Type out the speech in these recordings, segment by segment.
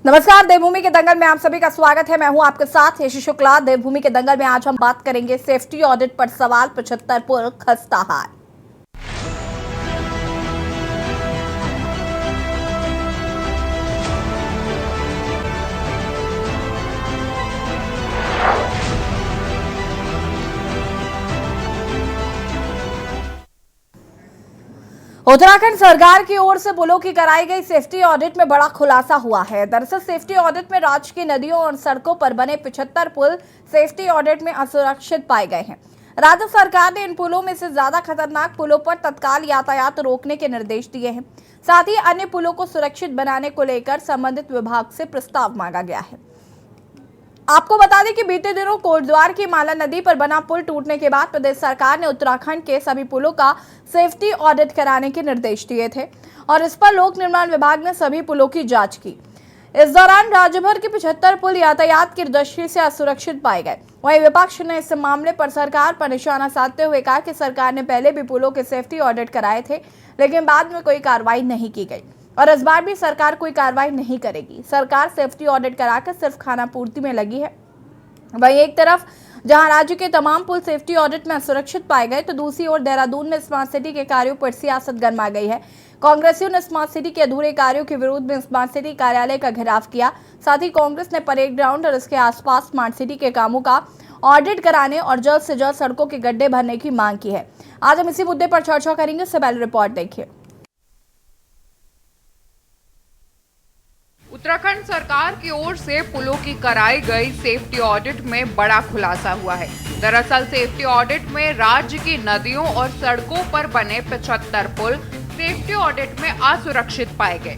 नमस्कार, देवभूमि के दंगल में आप सभी का स्वागत है। मैं हूं आपके साथ यशी शुक्ला। देवभूमि के दंगल में आज हम बात करेंगे सेफ्टी ऑडिट पर सवाल, 75 पुल खस्ताहाल। उत्तराखंड सरकार की ओर से पुलों की कराई गई सेफ्टी ऑडिट में बड़ा खुलासा हुआ है। दरअसल सेफ्टी ऑडिट में राज्य की नदियों और सड़कों पर बने 75 पुल सेफ्टी ऑडिट में असुरक्षित पाए गए हैं। राज्य सरकार ने इन पुलों में से ज्यादा खतरनाक पुलों पर तत्काल यातायात रोकने के निर्देश दिए हैं। साथ ही अन्य पुलों को सुरक्षित बनाने को लेकर संबंधित विभाग से प्रस्ताव मांगा गया है। आपको बता दें कि बीते दिनों कोटद्वार की माला नदी पर बना पुल टूटने के बाद प्रदेश सरकार ने उत्तराखंड के सभी पुलों का सेफ्टी ऑडिट कराने के निर्देश दिए थे और इस पर लोक निर्माण विभाग ने सभी पुलों की जांच की। इस दौरान राज्य भर के 75 पुल यातायात की दृष्टि से असुरक्षित पाए गए। वहीं विपक्ष ने इस मामले पर सरकार पर निशाना साधते हुए कहा कि सरकार ने पहले भी पुलों के सेफ्टी ऑडिट कराए थे, लेकिन बाद में कोई कार्रवाई नहीं की गई और इस बार भी सरकार कोई कार्रवाई नहीं करेगी। सरकार सेफ्टी ऑडिट कराकर सिर्फ खाना पूर्ति में लगी है। वहीं एक तरफ जहां राज्य के तमाम पुल सेफ्टी ऑडिट में असुरक्षित पाए गए, तो दूसरी ओर देहरादून में स्मार्ट सिटी के कार्यों पर सियासत गरमा गई है। कांग्रेसियों ने स्मार्ट सिटी के अधूरे कार्यों के विरोध में स्मार्ट सिटी कार्यालय का घेराव किया। साथ ही कांग्रेस ने परेड ग्राउंड और इसके आसपास स्मार्ट सिटी के कामों का ऑडिट कराने और जल्द से जल्द सड़कों के गड्ढे भरने की मांग की है। आज हम इसी मुद्दे पर चर्चा करेंगे। इससे पहले रिपोर्ट देखिए। उत्तराखंड सरकार की ओर से पुलों की कराई गई सेफ्टी ऑडिट में बड़ा खुलासा हुआ है। दरअसल सेफ्टी ऑडिट में राज्य की नदियों और सड़कों पर बने 75 पुल सेफ्टी ऑडिट में असुरक्षित पाए गए।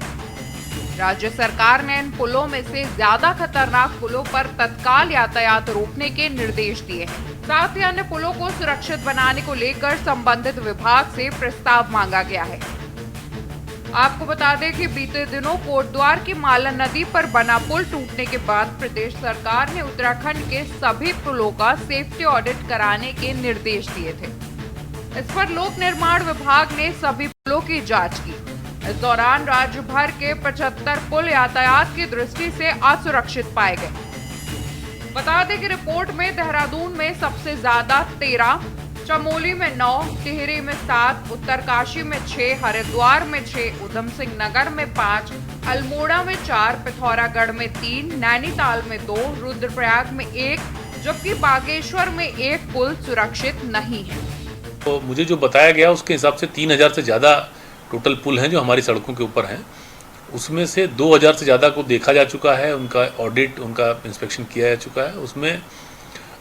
राज्य सरकार ने इन पुलों में से ज्यादा खतरनाक पुलों पर तत्काल यातायात रोकने के निर्देश दिए हैं। साथ ही अन्य पुलों को सुरक्षित बनाने को लेकर संबंधित विभाग से प्रस्ताव मांगा गया है। आपको बता दें कि बीते दिनों कोटद्वार की माला नदी पर बना पुल टूटने के बाद प्रदेश सरकार ने उत्तराखंड के सभी पुलों का सेफ्टी ऑडिट कराने के निर्देश दिए थे। इस पर लोक निर्माण विभाग ने सभी पुलों की जांच की। इस दौरान राज्य भर के 75 पुल यातायात की दृष्टि से असुरक्षित पाए गए। बता दें कि रिपोर्ट में देहरादून में सबसे ज्यादा 13, चमोली में 9, टिहरी में 7, उत्तरकाशी में 6, हरिद्वार में 6, उधम सिंह नगर में 5, अल्मोड़ा में 4, पिथौरागढ़ में 3, नैनीताल में 2, रुद्रप्रयाग में 1, जबकि बागेश्वर में 1 पुल सुरक्षित नहीं है। तो मुझे जो बताया गया उसके हिसाब से 3000 से ज़्यादा टोटल पुल हैं जो हमारी सड़कों के ऊपर हैं। उसमें से 2000 से ज़्यादा को देखा जा चुका है, उनका ऑडिट, उनका इंस्पेक्शन किया जा चुका है। उसमें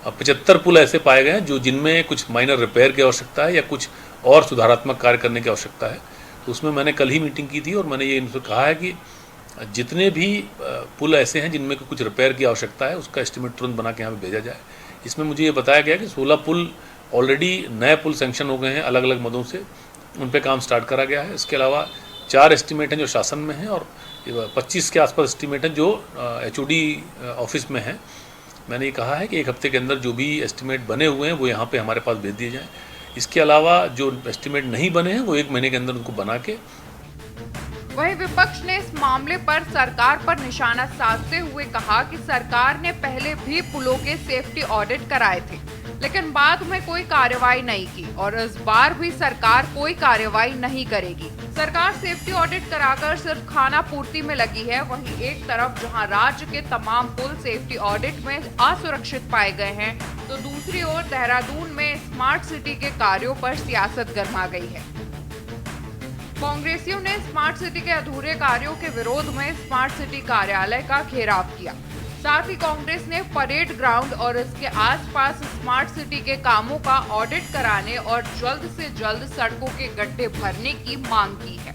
75 पुल ऐसे पाए गए हैं जो जिनमें कुछ माइनर रिपेयर की आवश्यकता है या कुछ और सुधारात्मक कार्य करने की आवश्यकता है। तो उसमें मैंने कल ही मीटिंग की थी और मैंने ये इनसे कहा है कि जितने भी पुल ऐसे हैं जिनमें कुछ रिपेयर की आवश्यकता है उसका एस्टिमेट तुरंत बना के यहाँ पे भेजा जाए। इसमें मुझे ये बताया गया कि 16 पुल ऑलरेडी नए पुल सैंक्शन हो गए हैं अलग अलग मदों से, उन पर काम स्टार्ट करा गया है। इसके अलावा 4 एस्टिमेट हैं जो शासन में हैं और 25 के आसपास एस्टिमेट हैं जो HOD ऑफिस में हैं। मैंने ये कहा है कि एक हफ्ते के अंदर जो भी एस्टिमेट बने हुए हैं वो यहाँ पे हमारे पास भेज दिए जाएं। इसके अलावा जो एस्टिमेट नहीं बने हैं वो 1 महीने के अंदर उनको बना के। वहीं विपक्ष ने इस मामले पर सरकार पर निशाना साधते हुए कहा कि सरकार ने पहले भी पुलों के सेफ्टी ऑडिट कराए थे, लेकिन बाद में कोई कार्रवाई नहीं की और इस बार भी सरकार कोई कार्रवाई नहीं करेगी। सरकार सेफ्टी ऑडिट कराकर सिर्फ खाना पूर्ति में लगी है। वहीं एक तरफ जहां राज्य के तमाम पुल सेफ्टी ऑडिट में असुरक्षित पाए गए हैं, तो दूसरी ओर देहरादून में स्मार्ट सिटी के कार्यों पर सियासत गरमा गई है। कांग्रेसियों ने स्मार्ट सिटी के अधूरे कार्यों के विरोध में स्मार्ट सिटी कार्यालय का घेराव किया। साथ ही कांग्रेस ने परेड ग्राउंड और इसके आसपास स्मार्ट सिटी के कामों का ऑडिट कराने और जल्द से जल्द सड़कों के गड्ढे भरने की मांग की है।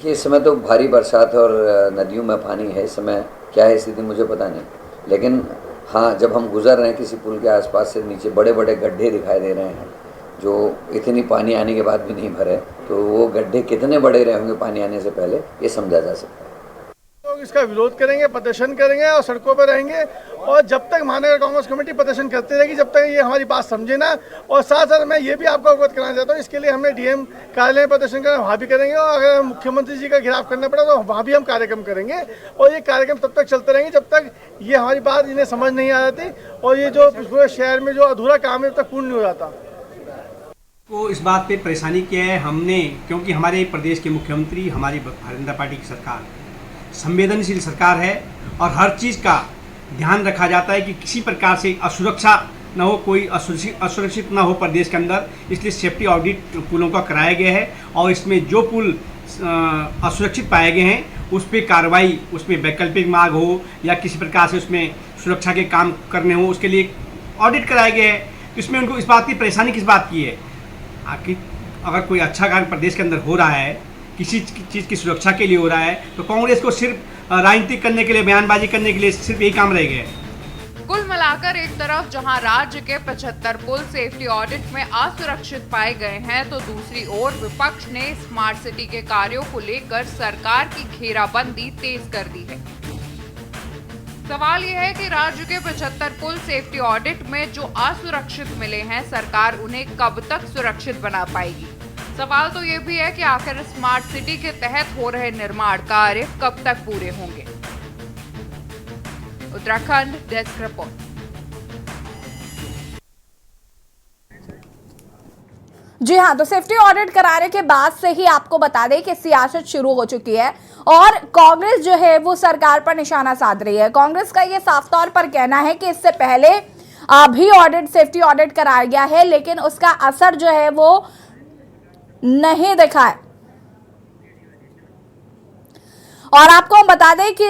इस समय तो भारी बरसात और नदियों में पानी है। इस समय क्या है स्थिति मुझे पता नहीं, लेकिन हाँ, जब हम गुजर रहे हैं किसी पुल के आसपास से नीचे बड़े बड़े गड्ढे दिखाई दे रहे हैं जो इतनी पानी आने के बाद भी नहीं भरे, तो वो गड्ढे कितने बड़े रहे होंगे पानी आने से पहले, ये समझा जा सकता है। इसका विरोध करेंगे, प्रदर्शन करेंगे और सड़कों पर रहेंगे। और जब तक महानगर कांग्रेस कमेटी प्रदर्शन करती रहेगी, जब तक ये हमारी बात समझे ना। और साथ साथ मैं ये भी आपको अवगत कराना चाहता हूँ, इसके लिए हमने डीएम कार्यालय में प्रदर्शन करना, वहाँ भी करेंगे। और अगर मुख्यमंत्री जी का घेराव करना पड़ा तो वहाँ भी हम कार्यक्रम करेंगे। और ये कार्यक्रम तब तक चलते रहेंगे जब तक ये हमारी बात इन्हें समझ नहीं आ जाती और ये जो पूरे शहर में जो अधूरा काम है तब तक पूर्ण नहीं हो जाता। को इस बात पे परेशानी किया है हमने, क्योंकि हमारे प्रदेश के मुख्यमंत्री, हमारी भारतीय जनता पार्टी की सरकार संवेदनशील सरकार है और हर चीज़ का ध्यान रखा जाता है कि किसी प्रकार से असुरक्षा न हो, कोई असुरक्षित न हो प्रदेश के अंदर। इसलिए सेफ्टी ऑडिट पुलों का कराया गया है और इसमें जो पुल असुरक्षित पाए गए हैं उस पर कार्रवाई, उसमें वैकल्पिक मार्ग हो या किसी प्रकार से उसमें सुरक्षा के काम करने हो, उसके लिए ऑडिट कराया गया है। तो इसमें उनको इस बात की परेशानी किस बात की है, आखिर अगर कोई अच्छा काम प्रदेश के अंदर हो रहा है, किसी चीज़ की सुरक्षा के लिए हो रहा है, तो कांग्रेस को सिर्फ राजनीति करने के लिए, बयानबाजी करने के लिए सिर्फ यही काम रह गया है। कुल मिलाकर एक तरफ जहां राज्य के 75 पुल सेफ्टी ऑडिट में असुरक्षित पाए गए हैं, तो दूसरी ओर विपक्ष ने स्मार्ट सिटी के कार्यों को लेकर सरकार की घेराबंदी तेज कर दी है। सवाल यह है कि राज्य के 75 पुल सेफ्टी ऑडिट में जो असुरक्षित मिले हैं, सरकार उन्हें कब तक सुरक्षित बना पाएगी। सवाल तो ये भी है कि आखिर स्मार्ट सिटी के तहत हो रहे निर्माण कार्य कब तक पूरे होंगे। Uttarakhand desk report. जी हाँ, तो सेफ्टी ऑडिट कराने के बाद से ही आपको बता दें कि सियासत शुरू हो चुकी है और कांग्रेस जो है वो सरकार पर निशाना साध रही है। कांग्रेस का ये साफ तौर पर कहना है कि इससे पहले भी ऑडिट, सेफ्टी ऑडिट कराया गया है, लेकिन उसका असर जो है वो नहीं दिखा है। और आपको हम बता दें कि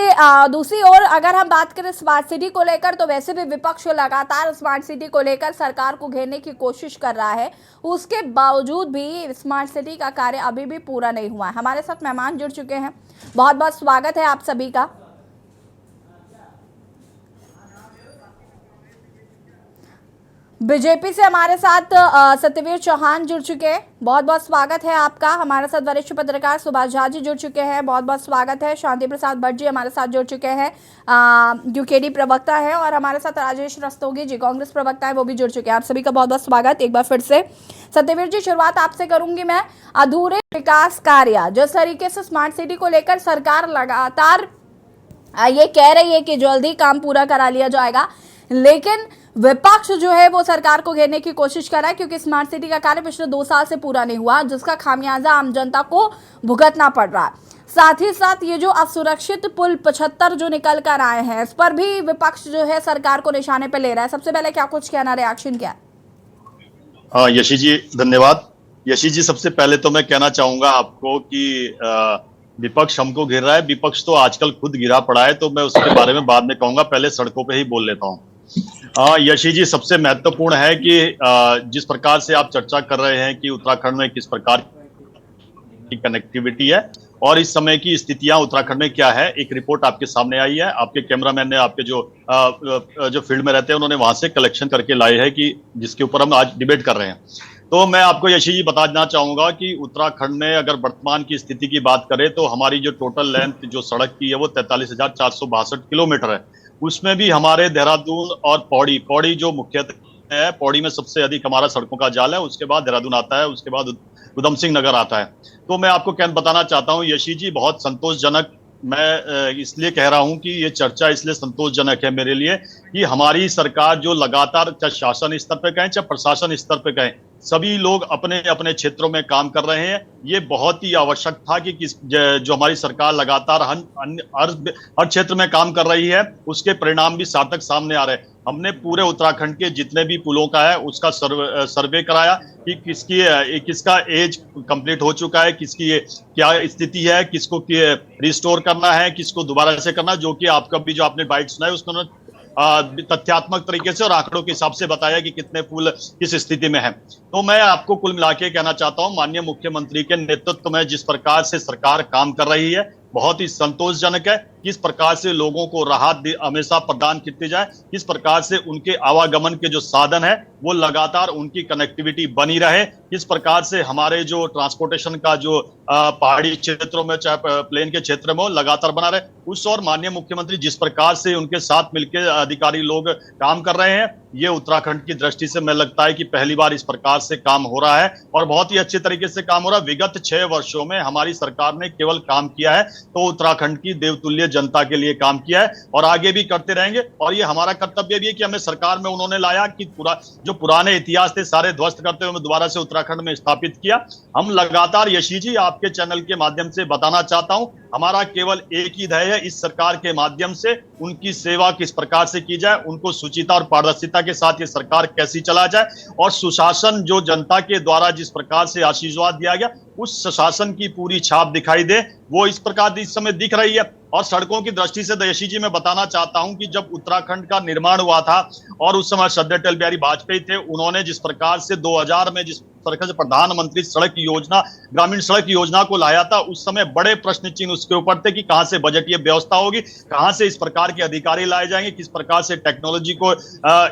दूसरी ओर अगर हम बात करें स्मार्ट सिटी को लेकर, तो वैसे भी विपक्ष लगातार स्मार्ट सिटी को लेकर सरकार को घेरने की कोशिश कर रहा है। उसके बावजूद भी स्मार्ट सिटी का कार्य अभी भी पूरा नहीं हुआ है। हमारे साथ मेहमान जुड़ चुके हैं, बहुत बहुत स्वागत है आप सभी का। बीजेपी से हमारे साथ सत्यवीर चौहान जुड़ चुके हैं, बहुत बहुत स्वागत है आपका। हमारे साथ वरिष्ठ पत्रकार सुभाष झा जी जुड़ चुके हैं, बहुत बहुत स्वागत है। शांति प्रसाद भट्ट जी हमारे साथ जुड़ चुके हैं, यूकेडी प्रवक्ता है। और हमारे साथ राजेश रस्तोगी जी, कांग्रेस प्रवक्ता है, वो भी जुड़ चुके हैं। आप सभी का बहुत बहुत स्वागत एक बार फिर से। सत्यवीर जी, शुरुआत आपसे करूंगी मैं। अधूरे विकास कार्य, जिस तरीके से स्मार्ट सिटी को लेकर सरकार लगातार ये कह रही है कि जल्दी काम पूरा करा लिया जाएगा, लेकिन विपक्ष जो है वो सरकार को घेरने की कोशिश कर रहा है, क्योंकि स्मार्ट सिटी का कार्य पिछले 2 साल से पूरा नहीं हुआ, जिसका खामियाजा आम जनता को भुगतना पड़ रहा है। साथ ही साथ ये जो असुरक्षित पुल 75 जो निकल कर आए हैं, इस पर भी विपक्ष जो है सरकार को निशाने पे ले रहा है। सबसे पहले क्या कुछ कहना, रिएक्शन क्या है? हाँ यशी जी, धन्यवाद। यशी जी, सबसे पहले तो मैं कहना चाहूंगा आपको कि विपक्ष हमको घेर रहा है। विपक्ष तो आजकल खुद गिरा पड़ा है, तो मैं उसके बारे में बाद में कहूंगा, पहले सड़कों पे ही बोल लेता हूँ। यशी जी, सबसे महत्वपूर्ण है कि जिस प्रकार से आप चर्चा कर रहे हैं कि उत्तराखंड में किस प्रकार की कनेक्टिविटी है और इस समय की स्थितियां उत्तराखंड में क्या है, एक रिपोर्ट आपके सामने आई है। आपके कैमरामैन ने, आपके जो फील्ड में रहते हैं, उन्होंने वहां से कलेक्शन करके लाए हैं कि जिसके ऊपर हम आज डिबेट कर रहे हैं। तो मैं आपको यशी जी बताना चाहूंगा कि उत्तराखंड में अगर वर्तमान की स्थिति की बात करें तो हमारी जो टोटल लेंथ जो सड़क की है वो 43,462 किलोमीटर है। उसमें भी हमारे देहरादून और पौड़ी जो मुख्यतः है, पौड़ी में सबसे अधिक हमारा सड़कों का जाल है, उसके बाद देहरादून आता है, उसके बाद उधम सिंह नगर आता है। तो मैं आपको बताना चाहता हूं यशी जी, बहुत संतोषजनक, मैं इसलिए कह रहा हूं कि ये चर्चा इसलिए संतोषजनक है मेरे लिए कि हमारी सरकार जो लगातार, चाहे शासन स्तर पर कहें चाहे प्रशासन स्तर पर कहें, सभी लोग अपने अपने क्षेत्रों में काम कर रहे हैं। ये बहुत ही आवश्यक था कि जो हमारी सरकार लगातार हर क्षेत्र में काम कर रही है, उसके परिणाम भी सार्थक सामने आ रहे हैं। हमने पूरे उत्तराखंड के जितने भी पुलों का है उसका सर्वे कराया कि किसका एज कंप्लीट हो चुका है, किसकी क्या स्थिति है, किसको रिस्टोर करना है, किसको दोबारा से करना, जो कि आपका भी जो आपने बाइट सुना है उसमें तथ्यात्मक तरीके से और आंकड़ों के हिसाब से बताया कि कितने पुल किस स्थिति में है। तो मैं आपको कुल मिला के कहना चाहता हूं, माननीय मुख्यमंत्री के नेतृत्व में जिस प्रकार से सरकार काम कर रही है, बहुत ही संतोषजनक है। किस प्रकार से लोगों को राहत हमेशा प्रदान की जाए, किस प्रकार से उनके आवागमन के जो साधन है वो लगातार उनकी कनेक्टिविटी बनी रहे, किस प्रकार से हमारे जो ट्रांसपोर्टेशन का जो पहाड़ी क्षेत्रों में चाहे प्लेन के क्षेत्र में लगातार बना रहे। उस और माननीय मुख्यमंत्री जिस प्रकार से उनके साथ मिलकर अधिकारी लोग काम कर रहे हैं, ये उत्तराखंड की दृष्टि से मैं लगता है कि पहली बार इस प्रकार से काम हो रहा है और बहुत ही अच्छे तरीके से काम हो रहा है। विगत 6 वर्षों में हमारी सरकार ने केवल काम किया है तो उत्तराखंड की देवतुल्य जनता के लिए काम किया है और आगे भी करते रहेंगे। और ये हमारा कर्तव्य भी है कि हमें सरकार में उन्होंने लाया कि जो पुराने इतिहास थे सारे ध्वस्त करते हुए दोबारा से उत्तराखंड में स्थापित किया। हम लगातार यशी जी आपके चैनल के माध्यम से बताना चाहता हूं, हमारा केवल एक ही ध्येय है, इस सरकार के माध्यम से उनकी सेवा किस प्रकार से की जाए, उनको सुचिता और पारदर्शिता के साथ ये सरकार कैसी चला जाए और सुशासन जो जनता के द्वारा जिस प्रकार से आशीर्वाद दिया गया उस सुशासन की पूरी छाप दिखाई दे, वो इस प्रकार इस समय दिख रही है। और सड़कों की दृष्टि से दयशी जी मैं बताना चाहता हूं कि जब उत्तराखंड का निर्माण हुआ था और उस समय श्रद्धेय अटल बिहारी वाजपेयी थे, उन्होंने जिस प्रकार से 2000 में जिस प्रकार से प्रधानमंत्री सड़क योजना, ग्रामीण सड़क योजना को लाया था, उस समय बड़े प्रश्न चिन्ह उसके ऊपर थे कि कहां से बजटीय व्यवस्था होगी, कहां से इस प्रकार के अधिकारी लाए जाएंगे, किस प्रकार से टेक्नोलॉजी को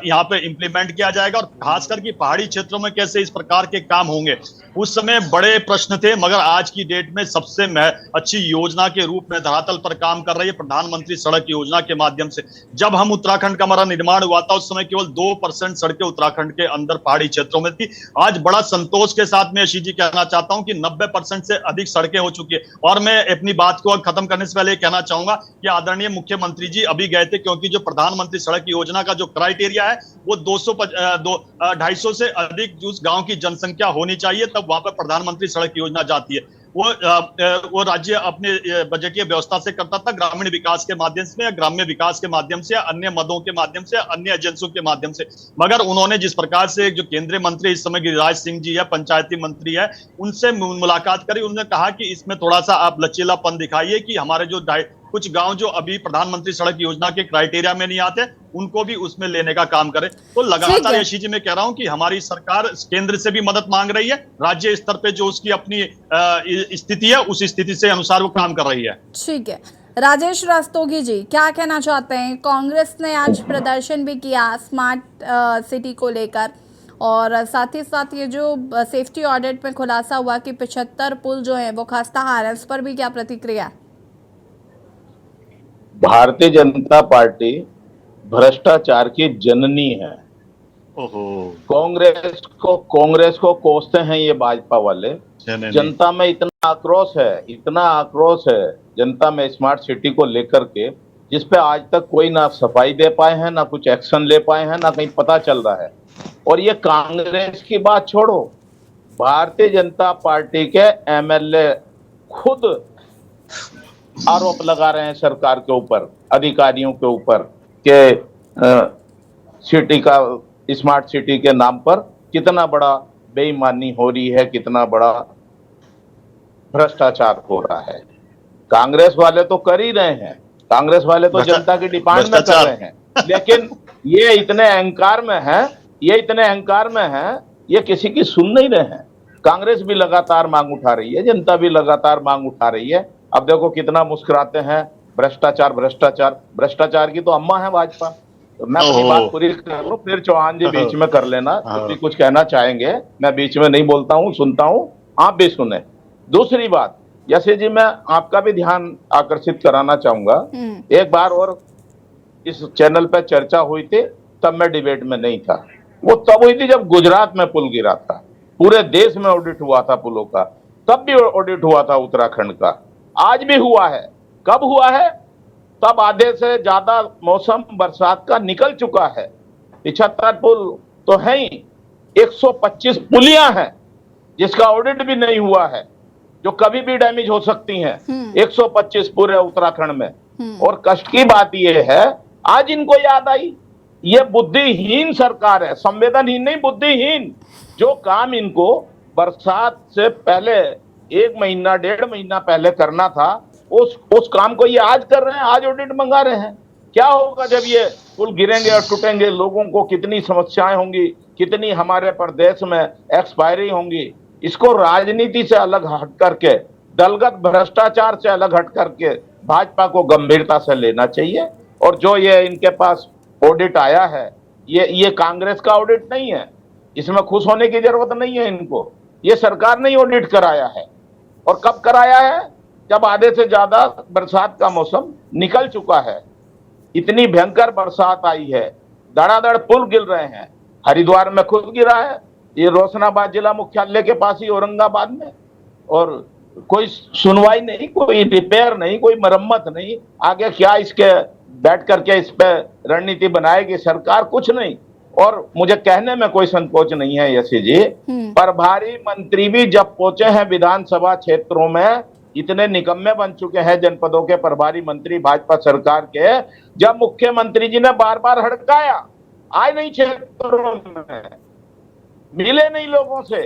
यहाँ पे इंप्लीमेंट किया जाएगा और खासकर कि पहाड़ी क्षेत्रों में कैसे इस प्रकार के काम होंगे। उस समय बड़े प्रश्न थे, मगर आज की डेट में सबसे अच्छी योजना के रूप में धरातल पर काम कर रही है प्रधानमंत्री सड़क योजना के माध्यम से। जब हम उत्तराखंड का हमारा निर्माण हुआ था उस समय केवल 2% सड़कें उत्तराखंड के अंदर पहाड़ी क्षेत्रों में थी। आज बड़ा संतोष के साथ मैं यशी जी कहना चाहता हूं कि 90% से अधिक सड़कें हो चुकी है। और मैं अपनी बात को खत्म करने से पहले कहना चाहूंगा कि आदरणीय मुख्यमंत्री जी अभी गए थे, क्योंकि जो प्रधानमंत्री सड़क योजना का जो क्राइटेरिया है वो 250 से अधिक उस गांव की जनसंख्या होनी चाहिए, तब वहां पर प्रधानमंत्री सड़क योजना जाती है। वो राज्य अपने बजटीय व्यवस्था से करता था, ग्रामीण विकास के माध्यम से या ग्राम्य विकास के माध्यम से या अन्य मदों के माध्यम से, अन्य एजेंसियों के माध्यम से। मगर उन्होंने जिस प्रकार से जो केंद्रीय मंत्री इस समय गिरिराज सिंह जी है, पंचायती मंत्री है, उनसे मुलाकात करी। उन्होंने कहा कि इसमें थोड़ा सा आप लचीलापन दिखाइए कि हमारे जो कुछ गांव जो अभी प्रधानमंत्री सड़क योजना के क्राइटेरिया में नहीं आते उनको भी उसमें लेने का काम करें। तो लगातार यशी जी मैं कह रहा हूं कि हमारी सरकार केंद्र से भी मदद मांग रही है, राज्य स्तर पे जो उसकी अपनी स्थिति है उस स्थिति से अनुसार वो काम कर रही है। ठीक है, राजेश रस्तोगी जी क्या कहना चाहते हैं? कांग्रेस ने आज प्रदर्शन भी किया स्मार्ट सिटी को लेकर और साथ ही साथ ये जो सेफ्टी ऑडिट में खुलासा हुआ कि 75 पुल जो है वो खस्ताहाल है, इस पर भी क्या प्रतिक्रिया है? भारतीय जनता पार्टी भ्रष्टाचार की जननी है। कांग्रेस को कोसते हैं ये भाजपा वाले। जनता में इतना आक्रोश है जनता में स्मार्ट सिटी को लेकर के, जिस पे आज तक कोई ना सफाई दे पाए हैं, ना कुछ एक्शन ले पाए हैं, ना कहीं पता चल रहा है। और ये कांग्रेस की बात छोड़ो, भारतीय जनता पार्टी के एमएलए खुद आरोप लगा रहे हैं सरकार के ऊपर, अधिकारियों के ऊपर कि सिटी का स्मार्ट सिटी के नाम पर कितना बड़ा बेईमानी हो रही है, कितना बड़ा भ्रष्टाचार हो रहा है। कांग्रेस वाले तो कर ही रहे हैं, कांग्रेस वाले तो जनता की डिमांड में कर रहे हैं, लेकिन ये इतने अहंकार में है, ये किसी की सुन नहीं रहे हैं। कांग्रेस भी लगातार मांग उठा रही है, जनता भी लगातार मांग उठा रही है। अब देखो कितना मुस्कुराते हैं, भ्रष्टाचार की तो अम्मा है भाजपा। तो मैं अपनी बात पूरी कर लूं, फिर चौहान जी बीच में कर लेना, तो कुछ कहना चाहेंगे। मैं बीच में नहीं बोलता हूं, सुनता हूं, आप भी सुने। दूसरी बात, यशी जी मैं आपका भी ध्यान आकर्षित कराना चाहूंगा। एक बार और इस चैनल पर चर्चा हुई थी, तब मैं डिबेट में नहीं था। वो तब हुई थी जब गुजरात में पुल गिरा था, पूरे देश में ऑडिट हुआ था पुलों का, तब भी ऑडिट हुआ था उत्तराखंड का, आज भी हुआ है। कब हुआ है? तब आधे से ज्यादा मौसम बरसात का निकल चुका है। 75 पुल तो है ही, 125 पुलियां हैं जिसका ऑडिट भी नहीं हुआ है, जो कभी भी डैमेज हो सकती हैं। 125 पूरे उत्तराखंड में। और कष्ट की बात यह है, आज इनको याद आई। ये बुद्धिहीन सरकार है, संवेदनहीन नहीं, बुद्धिहीन। जो काम इनको बरसात से पहले 1 महीना 1.5 महीना पहले करना था, उस काम को ये आज कर रहे हैं, आज ऑडिट मंगा रहे हैं। क्या होगा जब ये पुल गिरेंगे और टूटेंगे? लोगों को कितनी समस्याएं होंगी, कितनी हमारे प्रदेश में एक्सपायरी होंगी। इसको राजनीति से अलग हट करके दलगत भ्रष्टाचार से अलग हट करके भाजपा को गंभीरता से लेना चाहिए। और जो ये इनके पास ऑडिट आया है, ये कांग्रेस का ऑडिट नहीं है, इसमें खुश होने की जरूरत नहीं है इनको। ये सरकार ने ऑडिट कराया है। और कब कराया है? जब आधे से ज्यादा बरसात का मौसम निकल चुका है। इतनी भयंकर बरसात आई है, धड़ाधड़ पुल गिर रहे हैं। हरिद्वार में खुद गिरा है, ये रोशनाबाद जिला मुख्यालय के पास ही औरंगाबाद में, और कोई सुनवाई नहीं, कोई रिपेयर नहीं, कोई मरम्मत नहीं। आगे क्या इसके बैठ करके इस पे रणनीति बनाएगी सरकार? कुछ नहीं। और मुझे कहने में कोई संकोच नहीं है यशी जी, प्रभारी मंत्री भी जब पहुंचे हैं विधानसभा क्षेत्रों में, इतने निकम्मे बन चुके हैं जनपदों के प्रभारी मंत्री भाजपा सरकार के, जब मुख्यमंत्री जी ने बार बार हड़काया, आए नहीं क्षेत्रों में, मिले नहीं लोगों से,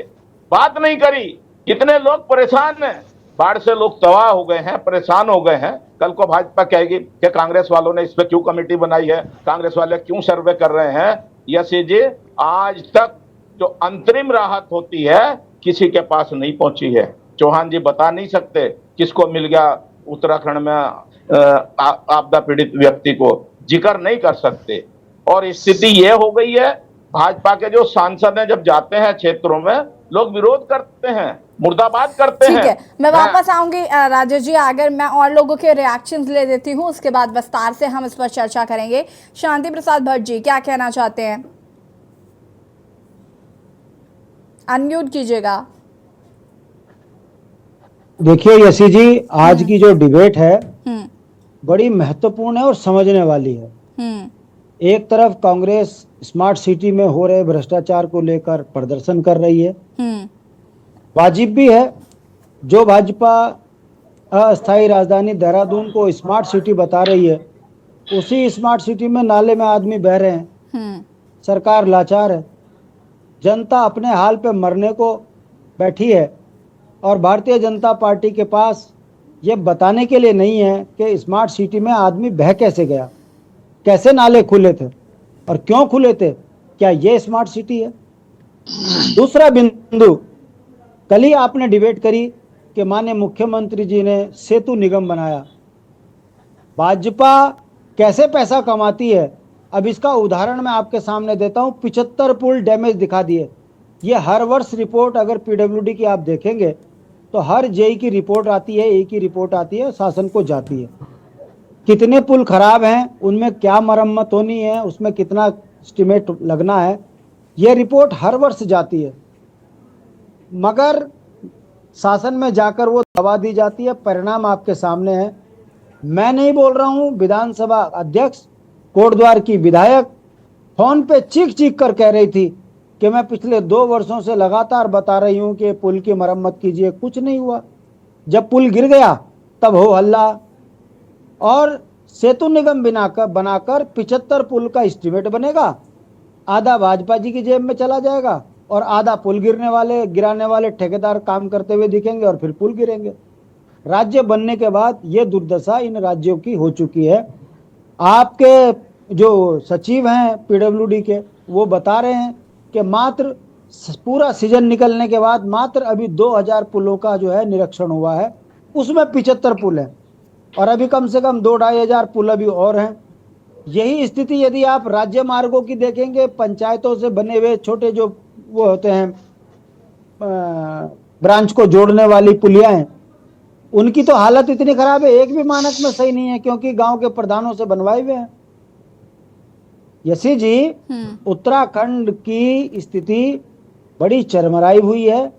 बात नहीं करी। कितने लोग परेशान हैं, बाढ़ से लोग तबाह हो गए हैं, परेशान हो गए हैं। कल को भाजपा कहेगी कि कांग्रेस वालों ने इस पे क्यों कमेटी बनाई है, कांग्रेस वाले क्यों सर्वे कर रहे हैं। यशी जी, आज तक जो अंतरिम राहत होती है किसी के पास नहीं पहुंची है। चौहान जी बता नहीं सकते किसको मिल गया उत्तराखंड में आपदा पीड़ित व्यक्ति को, जिक्र नहीं कर सकते। और स्थिति ये हो गई है, भाजपा के जो सांसद हैं जब जाते हैं क्षेत्रों में, लोग विरोध करते हैं, मुर्दाबाद करते हैं। ठीक है, मैं वापस आऊंगी राजेश जी। अगर मैं और लोगों के रिएक्शंस ले देती हूं, उसके बाद विस्तार से हम इस पर चर्चा करेंगे। शांति प्रसाद भट्ट जी, क्या कहना चाहते हैं? अनम्यूट कीजिएगा। देखिए यशी जी, आज की जो डिबेट है बड़ी महत्वपूर्ण है और समझने वाली है। एक तरफ कांग्रेस स्मार्ट सिटी में हो रहे भ्रष्टाचार को लेकर प्रदर्शन कर रही है, वाजिब भी है। जो भाजपा अस्थायी राजधानी देहरादून को स्मार्ट सिटी बता रही है, उसी स्मार्ट सिटी में नाले में आदमी बह रहे हैं। सरकार लाचार है, जनता अपने हाल पे मरने को बैठी है, और भारतीय जनता पार्टी के पास ये बताने के लिए नहीं है कि स्मार्ट सिटी में आदमी बह कैसे गया, कैसे नाले खुले थे और क्यों खुले थे, क्या ये स्मार्ट सिटी है। दूसरा बिंदु, कल ही आपने डिबेट करी कि माननीय मुख्यमंत्री जी ने सेतु निगम बनाया। भाजपा कैसे पैसा कमाती है, अब इसका उदाहरण मैं आपके सामने देता हूं। 75 पुल डैमेज दिखा दिए। ये हर वर्ष रिपोर्ट अगर पीडब्ल्यूडी की आप देखेंगे तो हर जेई की रिपोर्ट आती है, ए की रिपोर्ट आती है, शासन को जाती है। कितने पुल खराब हैं, उनमें क्या मरम्मत होनी है, उसमें कितना एस्टिमेट लगना है, ये रिपोर्ट हर वर्ष जाती है, मगर शासन में जाकर वो दबा दी जाती है। परिणाम आपके सामने है। मैं नहीं बोल रहा हूँ, विधानसभा अध्यक्ष कोटद्वार की विधायक फोन पे चीख चीख कर कह रही थी कि मैं पिछले 2 वर्षों से लगातार बता रही हूँ कि पुल की मरम्मत कीजिए, कुछ नहीं हुआ। जब पुल गिर गया तब हो हल्ला। और सेतु निगम बनाकर 75 पुल का एस्टीमेट बनेगा, आधा भाजपा जी की जेब में चला जाएगा और आधा पुल गिराने वाले ठेकेदार काम करते हुए दिखेंगे और फिर पुल गिरेंगे। राज्य बनने के बाद ये दुर्दशा इन राज्यों की हो चुकी है। आपके जो सचिव हैं पीडब्ल्यूडी के, वो बता रहे हैं कि मात्र पूरा सीजन निकलने के बाद मात्र अभी 2000 पुलों का जो है निरीक्षण हुआ है, उसमें 75 पुल हैं और अभी कम से कम 2-2.5 हजार पुल अभी और हैं। यही स्थिति यदि आप राज्य मार्गों की देखेंगे, पंचायतों से बने हुए छोटे जो वो होते हैं ब्रांच को जोड़ने वाली पुलियां हैं, उनकी तो हालत इतनी खराब है, एक भी मानक में सही नहीं है, क्योंकि गांव के प्रधानों से बनवाए हुए हैं। यशी जी, उत्तराखंड की स्थिति बड़ी चरमराई हुई है।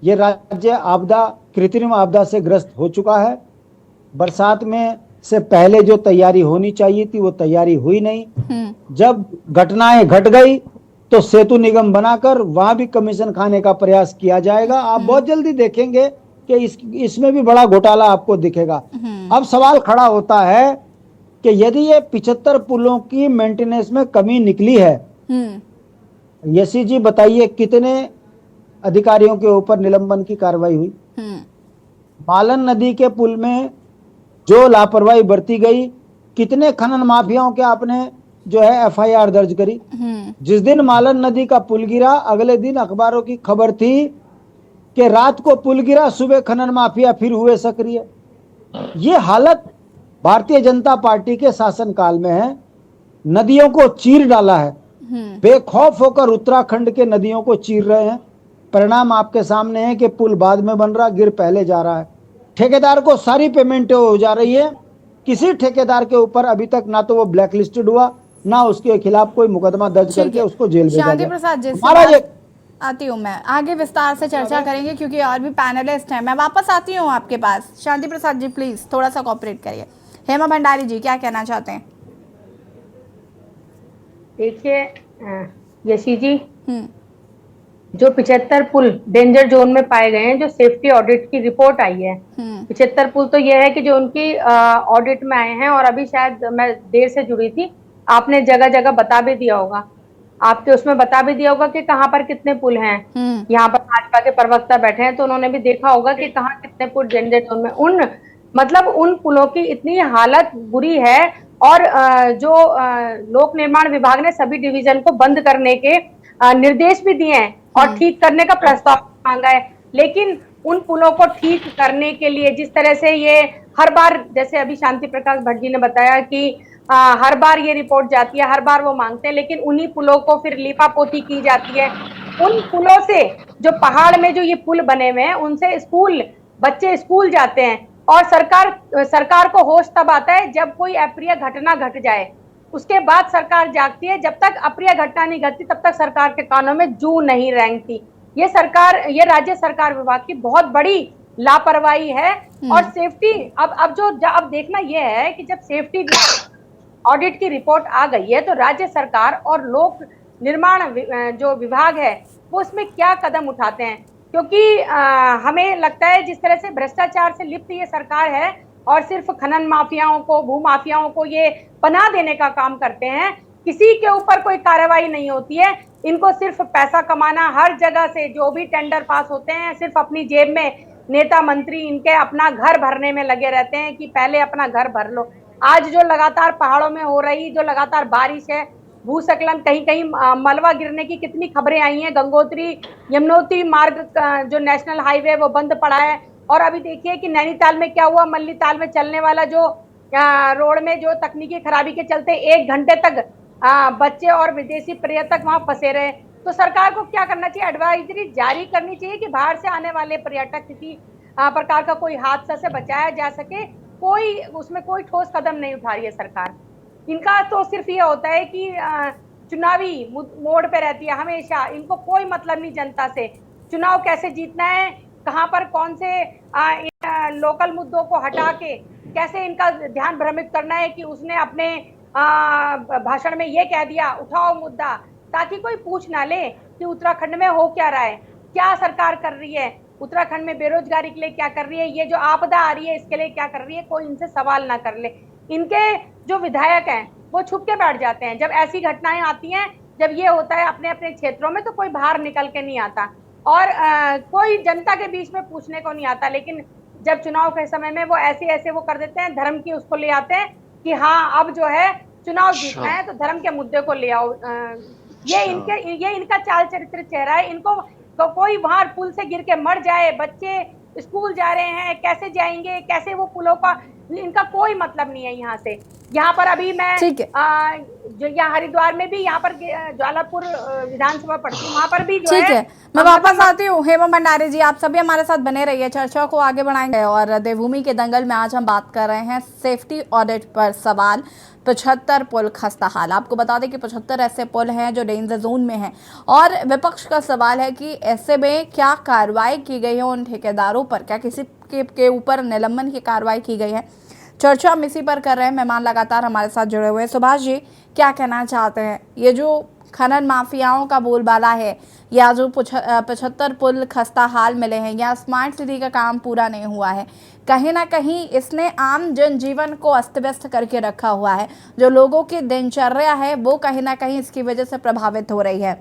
ये राज्य आपदा, कृत्रिम आपदा से ग्रस्त हो चुका है। बरसात में से पहले जो तैयारी होनी चाहिए थी वो तैयारी हुई नहीं। जब घटनाएं घट गई तो सेतु निगम बनाकर वहां भी कमीशन खाने का प्रयास किया जाएगा। आप बहुत जल्दी देखेंगे कि इसमें भी बड़ा घोटाला आपको दिखेगा। अब सवाल खड़ा होता है कि यदि ये 75 पुलों की मेंटेनेंस में कमी निकली है, यशी जी बताइए कितने अधिकारियों के ऊपर निलंबन की कार्रवाई हुई। मालन नदी के पुल में जो लापरवाही बरती गई, कितने खनन माफियाओं के आपने जो है एफआईआर दर्ज करी। जिस दिन मालन नदी का पुल गिरा, अगले दिन अखबारों की खबर थी कि रात को पुल गिरा, सुबह खनन माफिया फिर हुए सक्रिय। ये हालत भारतीय जनता पार्टी के शासनकाल में है। नदियों को चीर डाला है, बेखौफ होकर उत्तराखंड के नदियों को चीर रहे हैं। परिणाम आपके सामने है कि पुल बाद में बन रहा, गिर पहले जा रहा है। ठेकेदार को सारी पेमेंटें हो जा रही है। किसी ठेकेदार के ऊपर अभी तक ना तो वो ब्लैक लिस्टेड हुआ, ना उसके खिलाफ कोई मुकदमा दर्ज करके उसको जेल भेजा शांति गया। प्रसाद जी, हमारा ये आती हूँ मैं, आगे विस्तार से चर्चा करेंगे क्योंकि और भी पैनलिस्ट हैं। मैं वापस आती हूँ आपके पास। शांति प्रसाद जी प्लीज थोड़ा सा कोऑपरेट करिए। हेमा भंडारी जी क्या कहना चाहते हैं? देखिए यशी जी, जो 75 पुल डेंजर जोन में पाए गए हैं, जो सेफ्टी ऑडिट की रिपोर्ट आई है, 75 पुल तो यह है कि जो उनकी ऑडिट में आए हैं। और अभी शायद मैं देर से जुड़ी थी, आपने जगह जगह बता भी दिया होगा, आपके उसमें बता भी दिया होगा कि कहाँ पर कितने पुल हैं। यहाँ पर भाजपा के प्रवक्ता बैठे हैं तो उन्होंने भी देखा होगा कि कहाँ कितने पुल डेंजर जोन में। उन पुलों की इतनी हालत बुरी है। और जो लोक निर्माण विभाग ने सभी डिवीजन को बंद करने के निर्देश भी दिए हैं और ठीक करने का प्रस्ताव मांगा है। लेकिन उन पुलों को ठीक करने के लिए जिस तरह से ये हर बार, जैसे अभी शांति प्रकाश भट्ट जी ने बताया कि हर बार ये रिपोर्ट जाती है, हर बार वो मांगते हैं, लेकिन उन्हीं पुलों को फिर लीपापोती की जाती है। उन पुलों से जो पहाड़ में जो ये पुल बने हुए हैं, उनसे बच्चे स्कूल जाते हैं। और सरकार को होश तब आता है जब कोई अप्रिय घटना घट जाए, उसके बाद सरकार जागती है। जब तक अप्रिय घटना नहीं घटती तब तक सरकार के कानों में जू नहीं रेंगती। ये राज्य सरकार विभाग की बहुत बड़ी लापरवाही है। और सेफ्टी अब देखना यह है कि जब सेफ्टी ऑडिट की रिपोर्ट आ गई है तो राज्य सरकार और लोक निर्माण जो विभाग है वो उसमें क्या कदम उठाते हैं। क्योंकि हमें लगता है जिस तरह से भ्रष्टाचार से लिप्त ये सरकार है और सिर्फ खनन माफियाओं को, भू माफियाओं को ये पनाह देने का काम करते हैं, किसी के ऊपर कोई कार्रवाई नहीं होती है। इनको सिर्फ पैसा कमाना, हर जगह से जो भी टेंडर पास होते हैं सिर्फ अपनी जेब में, नेता मंत्री इनके अपना घर भरने में लगे रहते हैं कि पहले अपना घर भर लो। आज जो लगातार पहाड़ों में हो रही जो लगातार बारिश है, भूस्खलन, कहीं कहीं मलबा गिरने की कितनी खबरें आई हैं। गंगोत्री यमुनोत्री मार्ग जो नेशनल हाईवे वो बंद पड़ा है। और अभी देखिए कि नैनीताल में क्या हुआ, मल्लीताल में चलने वाला जो रोड में जो तकनीकी खराबी के चलते 1 घंटे तक बच्चे और विदेशी पर्यटक वहां फंसे रहे। तो सरकार को क्या करना चाहिए, एडवाइजरी जारी करनी चाहिए कि बाहर से आने वाले पर्यटक किसी प्रकार का कोई हादसा से बचाया जा सके। उसमें कोई ठोस कदम नहीं उठा रही है सरकार। इनका तो सिर्फ ये होता है कि चुनावी मोड़ पे रहती है हमेशा। इनको कोई मतलब नहीं जनता से, चुनाव कैसे जीतना है, कहां पर कौन से लोकल मुद्दों को हटा के कैसे इनका ध्यान भ्रमित करना है कि उसने अपने भाषण में ये कह दिया, उठाओ मुद्दा, ताकि कोई पूछ ना ले कि उत्तराखंड में हो क्या रहा है, क्या सरकार कर रही है, उत्तराखंड में बेरोजगारी के लिए क्या कर रही है, ये जो आपदा आ रही है इसके लिए क्या कर रही है। कोई इनसे सवाल ना कर ले। इनके जो विधायक हैं वो छुप के बैठ जाते हैं। जब ऐसी घटनाएं आती हैं, जब ये होता है अपने अपने क्षेत्रों में, तो कोई बाहर निकल के नहीं आता और कोई जनता के बीच में पूछने को नहीं आता। लेकिन जब चुनाव के समय में वो ऐसे वो कर देते हैं, धर्म की उसको ले आते हैं कि हाँ अब जो है चुनाव जीतना है तो धर्म के मुद्दे को ले आओ। ये इनका चाल चरित्र चेहरा है। इनको तो कोई वहां पुल से गिर के मर जाए, बच्चे स्कूल जा रहे हैं, कैसे जाएंगे, कैसे वो पुलों का, इनका कोई मतलब नहीं है। यहाँ पर अभी मैं जो यहाँ हरिद्वार में भी, यहाँ पर ज्वालापुर विधानसभा पड़ती है, वहाँ पर भी जो है। मैं वापस आती हूँ। हेमा भंडारी जी आप सभी हमारे साथ बने रहिए, चर्चा को आगे बढ़ाएंगे। और देवभूमि के दंगल में आज हम बात कर रहे हैं सेफ्टी ऑडिट पर सवाल। 75 पुल खस्ता हाल। आपको बता दें कि 75 ऐसे पुल हैं जो डेंजर जोन में हैं और विपक्ष का सवाल है कि ऐसे में क्या कार्रवाई की गई है उन ठेकेदारों पर, क्या किसी के ऊपर निलंबन की कार्रवाई की गई है। चर्चा हम इसी पर कर रहे हैं। मेहमान लगातार हमारे साथ जुड़े हुए हैं। सुभाष जी क्या कहना चाहते हैं, ये जो खनन माफियाओं का बोलबाला है, या जो 75 पुल खस्ता हाल मिले हैं, या स्मार्ट सिटी का काम पूरा नहीं हुआ है, कहीं ना कहीं इसने आम जनजीवन को अस्त व्यस्त करके रखा हुआ है। जो लोगों की दिनचर्या है वो कहीं ना कहीं इसकी वजह से प्रभावित हो रही है।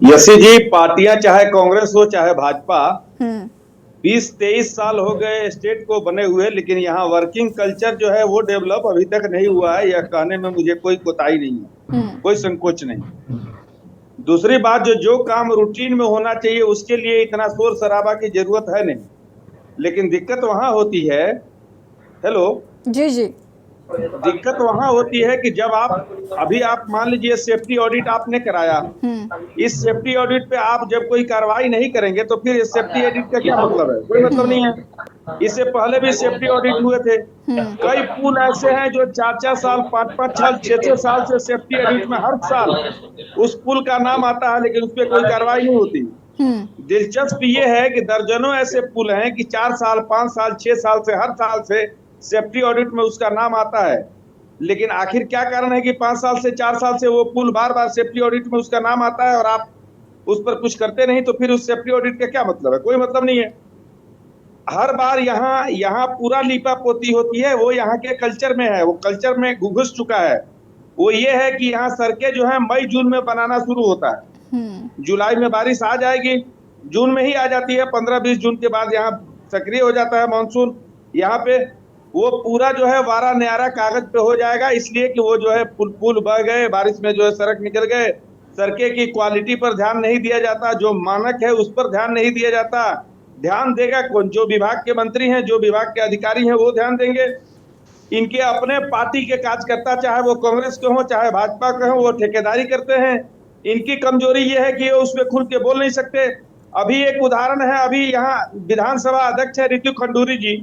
यशी जी, पार्टियां चाहे कांग्रेस हो चाहे भाजपा, 20-23 साल हो गए स्टेट को बने हुए, लेकिन यहाँ वर्किंग कल्चर जो है वो डेवलप अभी तक नहीं हुआ है। यह कहने में मुझे कोई कोताही नहीं है, कोई संकोच नहीं। दूसरी बात, जो काम रूटीन में होना चाहिए उसके लिए इतना शोर शराबा की जरूरत है नहीं, लेकिन दिक्कत वहां होती है, हेलो जी जी, दिक्कत वहां होती है कि जब आप मान लीजिए सेफ्टी ऑडिट आपने कराया, इस सेफ्टी ऑडिट पे आप जब कोई कार्रवाई नहीं करेंगे तो फिर इस सेफ्टी ऑडिट का क्या मतलब है? कोई मतलब नहीं है। इससे पहले भी सेफ्टी ऑडिट हुए थे, कई पुल ऐसे हैं जो 4-4 साल 5-5 साल 6-6 साल से सेफ्टी ऑडिट में हर साल उस पुल का नाम आता है, लेकिन उस पर कोई कार्रवाई नहीं होती। दिलचस्प ये है कि दर्जनों ऐसे पुल हैं कि 4 साल 5 साल 6 साल से हर साल से सेफ्टी ऑडिट में उसका नाम आता है, लेकिन आखिर क्या कारण है कि 5 साल से 4 साल से वो पुल बार बार सेफ्टी ऑडिट में उसका नाम आता है और आप उस पर कुछ करते नहीं, तो फिर उस सेफ्टी ऑडिट का क्या मतलब है? कोई मतलब नहीं है। हर बार यहाँ पूरा लीपा पोती होती है, वो यहाँ के कल्चर में है, वो कल्चर में घुस चुका है। वो ये है कि यहाँ सड़कें जो है मई जून में बनाना शुरू होता है, जुलाई में बारिश आ जाएगी, जून में ही आ जाती है, 15-20 जून के बाद यहाँ सक्रिय हो जाता है मानसून। यहाँ पे वो पूरा जो है वारा न्यारा कागज पे हो जाएगा, इसलिए कि वो जो है पुल बह गए, बारिश में जो है सड़क निकल गए, सड़कें की क्वालिटी पर ध्यान नहीं दिया जाता, जो मानक है उस पर ध्यान नहीं दिया जाता। ध्यान देगा कौन? जो विभाग के मंत्री हैं, जो विभाग के अधिकारी हैं, वो ध्यान देंगे। इनके अपने पार्टी के कार्यकर्ता, चाहे वो कांग्रेस के हों चाहे भाजपा के हों, वो ठेकेदारी करते हैं। इनकी कमजोरी ये है कि वो उसमें खुल के बोल नहीं सकते। अभी एक उदाहरण है, अभी यहाँ विधानसभा अध्यक्ष है रितु खंडूरी जी,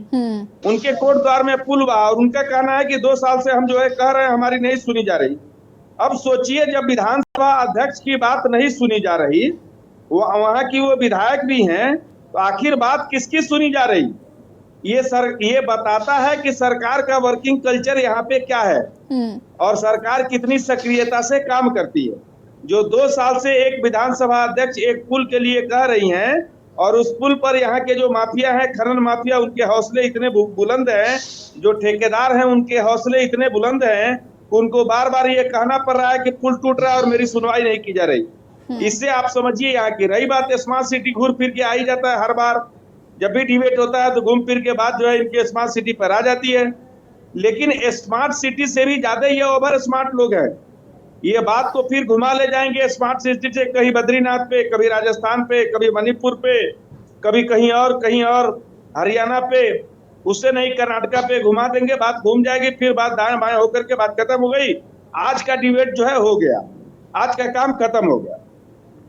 उनके कोट द्वार में पुल हुआ और उनका कहना है कि 2 साल से हम जो है कह रहे हैं, हमारी नहीं सुनी जा रही। अब सोचिए, जब विधानसभा अध्यक्ष की बात नहीं सुनी जा रही, वो वहां की वो विधायक भी हैं, तो आखिर बात किसकी सुनी जा रही? ये बताता है कि सरकार का वर्किंग कल्चर यहाँ पे क्या है और सरकार कितनी सक्रियता से काम करती है। जो 2 साल से एक विधानसभा अध्यक्ष एक पुल के लिए कह रही हैं और उस पुल पर यहाँ के जो माफिया हैं, खनन माफिया, उनके हौसले इतने बुलंद हैं, जो ठेकेदार हैं उनके हौसले इतने बुलंद हैं, उनको बार बार ये कहना पड़ रहा है कि पुल टूट रहा है और मेरी सुनवाई नहीं की जा रही। इससे आप समझिए यहाँ की रही बात, स्मार्ट सिटी घूर फिर के आ ही जाता है। हर बार जब भी डिबेट होता है तो घूम फिर के बाद जो है इनके स्मार्ट सिटी पर आ जाती है, लेकिन स्मार्ट सिटी से भी ज्यादा ये ओवर स्मार्ट लोग हैं। ये बात को फिर घुमा ले जाएंगे स्मार्ट सिटी से कहीं बद्रीनाथ पे, कभी राजस्थान पे, कभी मणिपुर पे, कभी कहीं और हरियाणा पे, उससे नहीं कर्नाटका पे घुमा देंगे, बात घूम जाएगी, फिर बात दाएं बाएं होकर के बात खत्म हो गई। आज का डिबेट जो है हो गया, आज का काम खत्म हो गया।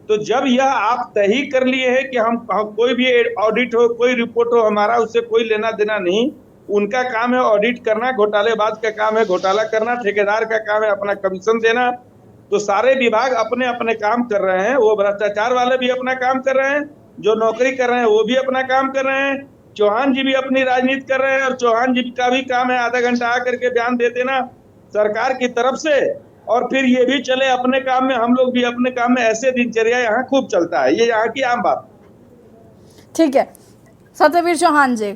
तो जब यह आप तय ही कर लिए है कि हम कोई भी ऑडिट हो, कोई रिपोर्ट हो, हमारा उससे कोई लेना देना नहीं, उनका काम है ऑडिट करना, घोटालेबाज का काम है घोटाला करना, ठेकेदार का काम है अपना कमीशन देना। तो सारे विभाग अपने अपने काम कर रहे हैं, वो भ्रष्टाचार वाले भी अपना काम कर रहे हैं, जो नौकरी कर रहे हैं वो भी अपना काम कर रहे हैं, चौहान जी भी अपनी राजनीति कर रहे हैं और चौहान जी का भी काम है आधा घंटा आकर के बयान दे देना सरकार की तरफ से और फिर ये भी चले अपने काम में, हम लोग भी अपने काम में। ऐसे दिनचर्या यहाँ खूब चलता है, ये यहाँ की आम बात। ठीक है सत्यवीर चौहान जी।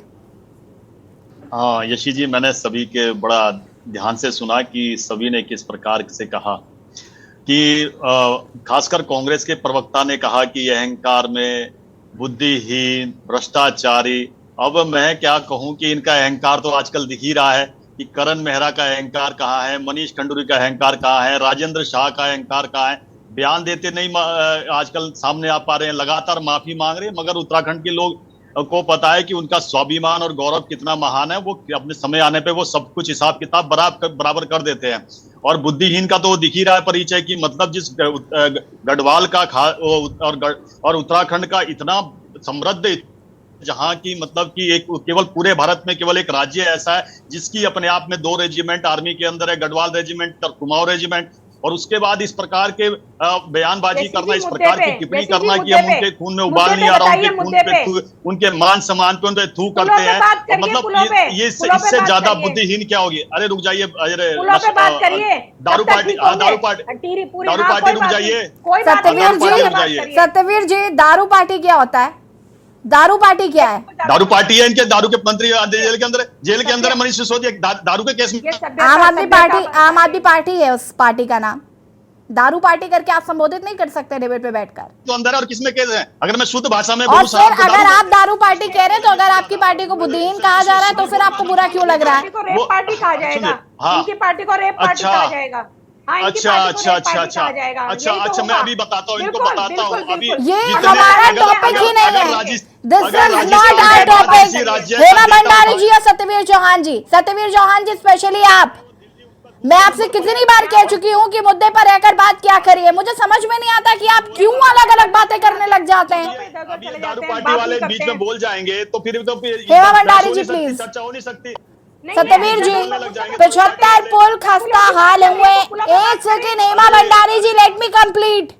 हाँ यशी जी, मैंने सभी के बड़ा ध्यान से सुना कि सभी ने किस प्रकार से कहा कि खासकर कांग्रेस के प्रवक्ता ने कहा कि अहंकार में, बुद्धिहीन, भ्रष्टाचारी। अब मैं क्या कहूं कि इनका अहंकार तो आजकल दिख ही रहा है कि करण मेहरा का अहंकार कहाँ है, मनीष खंडूरी का अहंकार कहाँ है, राजेंद्र शाह का अहंकार कहाँ है। बयान देते नहीं आजकल सामने आ पा रहे हैं, लगातार माफी मांग रहे हैं, मगर उत्तराखंड के लोग को पता है कि उनका स्वाभिमान और गौरव कितना महान है। वो अपने समय आने पे वो सब कुछ हिसाब किताब बराबर कर देते हैं। और बुद्धिहीन का तो वो दिख ही रहा है परिचय की, मतलब जिस गढ़वाल का और उत्तराखंड का इतना समृद्ध, जहां की मतलब कि एक केवल पूरे भारत में केवल एक राज्य ऐसा है जिसकी अपने आप में 2 रेजिमेंट आर्मी के अंदर है, गढ़वाल रेजिमेंट और कुमाऊं रेजिमेंट। और उसके बाद इस प्रकार के बयानबाजी करना, इस प्रकार की टिप्पणी करना कि हम उनके खून में उबाल नहीं आ रहा, उनके खून पे, उनके मान सम्मान पे उनके थू करते हैं, मतलब ये इससे ज्यादा बुद्धिहीन क्या होगी। अरे रुक जाइए, अरे दारू पार्टी रुक जाइए। सत्यवीर जी, दारू पार्टी क्या होता है? दारू पार्टी क्या है? दारू पार्टी है इनके, दारू के मंत्री जेल के अंदर मनीष सिसोदिया दारू के केस में। आम आदमी पार्टी है उस पार्टी का नाम। दारू पार्टी करके आप संबोधित नहीं कर सकते डिबेट पे बैठकर। तो अंदर और किसमें केस है? अगर मैं शुद्ध भाषा में और फिर अगर आप दारू पार्टी कह रहे हैं, तो अगर आपकी पार्टी को बुद्धिहीन कहा जा रहा है तो फिर आपको बुरा क्यों लग रहा है? रेप पार्टी कहा जाएगा, इनकी पार्टी को रेप पार्टी कहा जाएगा। हाँ, इनकी अच्छा पार्टी को अच्छा रेप अच्छा पार्टी अच्छा कहा जाएगा। अच्छा यही तो अच्छा, मैं होगा। अभी बताता हूँ, इनको बिल्कुल, बताता हूँ बिल्कुल, अभी। बिल्कुल। ये जितने- हमारा अगर- टॉपिक ही अगर- नहीं अगर है। राजिस- दिस अगर इज नॉट राजस्थान आवर के बाद टॉपिक। किसी राज्य हेमा का नेता भंडारी हो- जी और सत्यवीर चौहान जी, सत्यवीर चौहान जी स्पेशली आप, मैं आपसे कितनी बार कह चुकी हूँ कि मुद्दे पर रहकर बात क्या करिए। मुझे समझ में नहीं आता कि आप क्यों अलग अलग बातें करने लग जाते हैं। अभी ये दारू पार्टी वाले बीच में बोल जाएंगे तो फिर हेमा भंडारी जी प्लीज। चर्चा हो नहीं सकती। सत्यवीर जी, 75 पुल खस्ता हाल हुए। एक second Hema Bhandari ji, let me complete.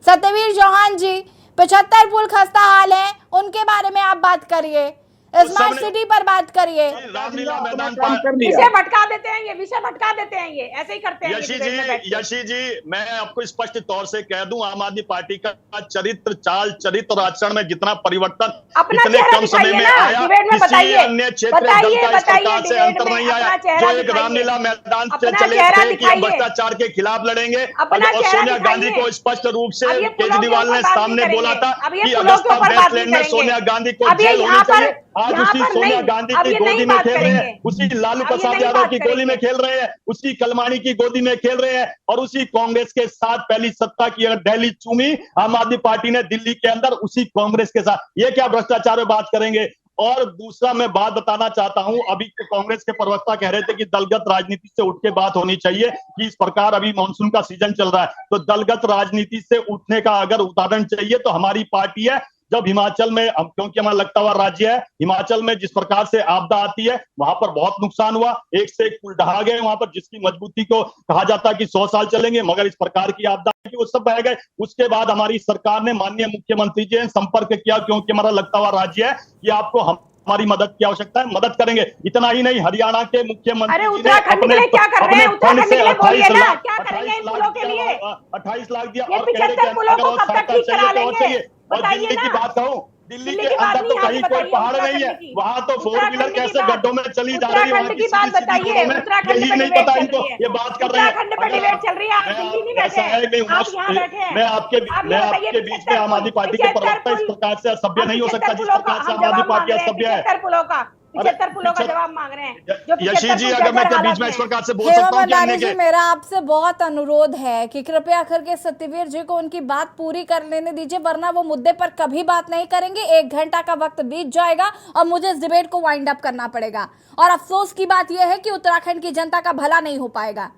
Satyaveer Chauhan ji, 75 पुल खस्ता हाल है, उनके बारे में आप बात करिए, स्मार्ट सिटी पर बात करिए। रामलीला मैदान काम पर कर लिया। विषय भटका देते हैं, ये विषय भटका देते हैं, ये ऐसे ही करते हैं ये यशी डिबेट में बैठ जी, के। यशी जी, मैं आपको स्पष्ट तौर से कह दूं, आम आदमी पार्टी का चरित्र, चाल चरित्र और आचरण में जितना परिवर्तन अपना इतने चेहरा कम समय दिखाइए में ना, आया, डिबेट में किसी बताइए। अन्य क्षेत्रीय दल बताइए, का इस बताइए, प्रकार से डिबेट अंतर में नहीं आया। अपना चेहरा जो एक दिखाइए। रामलीला मैदान से अपना चले चेहरा थे कि हम दिखाइए। भ्रष्टाचार के खिलाफ लड़ेंगे, अपना और चेहरा सोनिया गांधी दिखाइए। को स्पष्ट रूप से अब ये पुलों के केजरीवाल ऊपर ने बात नहीं सामने बोला करेंगे। था अब ये कि पुलों के अगस्ता ऊपर बात वेस्टलैंड नहीं में सोनिया करेंगे। गांधी को अब ये जेल होनी यहाँ पर- चाहिए। आज यहाँ उसी पर सोनिया नहीं, गांधी अब की ये गोदी नहीं में बात खेल रहे हैं, करेंगे। उसी लालू अब ये प्रसाद नहीं यादव बात की गोदी में करेंगे। खेल रहे हैं, उसी कलमाणी की गोदी में खेल रहे हैं, और उसी कांग्रेस के साथ पहली सत्ता की अगर दिल्ली चूमी आम आदमी पार्टी ने दिल्ली के अंदर, उसी कांग्रेस के साथ ये क्या भ्रष्टाचार में बात करेंगे। और दूसरा मैं बात बताना चाहता हूं, अभी कांग्रेस के प्रवक्ता कह रहे थे कि दलगत राजनीति से उठ के बात होनी चाहिए, कि इस प्रकार अभी मानसून का सीजन चल रहा है, तो दलगत राजनीति से उठने का अगर उदाहरण चाहिए तो हमारी पार्टी है। जब हिमाचल में, क्योंकि हमारा लगता हुआ राज्य है, हिमाचल में जिस प्रकार से आपदा आती है वहां पर बहुत नुकसान हुआ, एक से एक पुल ढहा गए वहां पर, जिसकी मजबूती को कहा जाता है कि 100 साल चलेंगे, मगर इस प्रकार की आपदा कि वो सब बह गए। उसके बाद हमारी सरकार ने, माननीय मुख्यमंत्री जी ने संपर्क किया, क्योंकि हमारा लगता हुआ राज्य है कि आपको हमारी मदद की आवश्यकता है, मदद करेंगे। इतना ही नहीं, हरियाणा के मुख्यमंत्री अरे जी ने उत्तराखंड के लिए क्या कर रहे हैं? अपने फंड उत्तराखंड से के लिए बोलिए 28 ना, लाख क्या करेंगे इन पुलों के लिए? 28 लाख दिया, ये और कह रहे 75 कि पुलों अगर को और कब तक सहायता ठीक चाहिए करा तो और लेंगे? चाहिए। और बताइए दिल्ली की ना। बात कहूं, दिल्ली दिल्ली के की बात अंदर नहीं, तो यहाँ कहीं की कोई बताइए, पहाड़ नहीं है, उत्तराखंड की। वहां तो 4 व्हीलर उत्तराखंड की कैसे बात- गड्ढों में चली जा रही है, वहां उत्तराखंड की की बात सीधी सीधी बताइए। रोडों में। उत्तराखंड यही पे नहीं डिबेट पता चल इनको, रही है। ये बात कर रहे हैं। उत्तराखंड पे डिबेट चल रही है, आप दिल्ली नहीं बैठे ऐसा है हैं, कि आप यहाँ बैठे हैं। मैं आपके आप ये बताइए, बीच में आम आदमी पार्टी के प्रवक्ता, इस प्रकार से असभ्य नहीं हो सकता जिस प्रकार से आम आदमी पार्टी असभ्य है। 75 पुलों का 75 पुलों का जवाब मांग रहे हैं, जो यशी 75 जी, पुल अगर मैं जर्जर बीच में हालत इस में प्रकार से बोल हेमा सकता हूँ कि भंडारी अन्य जी, के मेरा आपसे बहुत अनुरोध है कि कृपया करके सत्यवीर जी को उनकी बात पूरी कर लेने दीजिए, वरना वो मुद्दे पर कभी बात नहीं करेंगे। 1 घंटा का वक्त बीत जाएगा और मुझे इस डिबेट को वाइंड अप करना पड़ेगा। और अफसोस की बात यह है कि उत्तराखंड की जनता का भला नहीं हो पाएगा।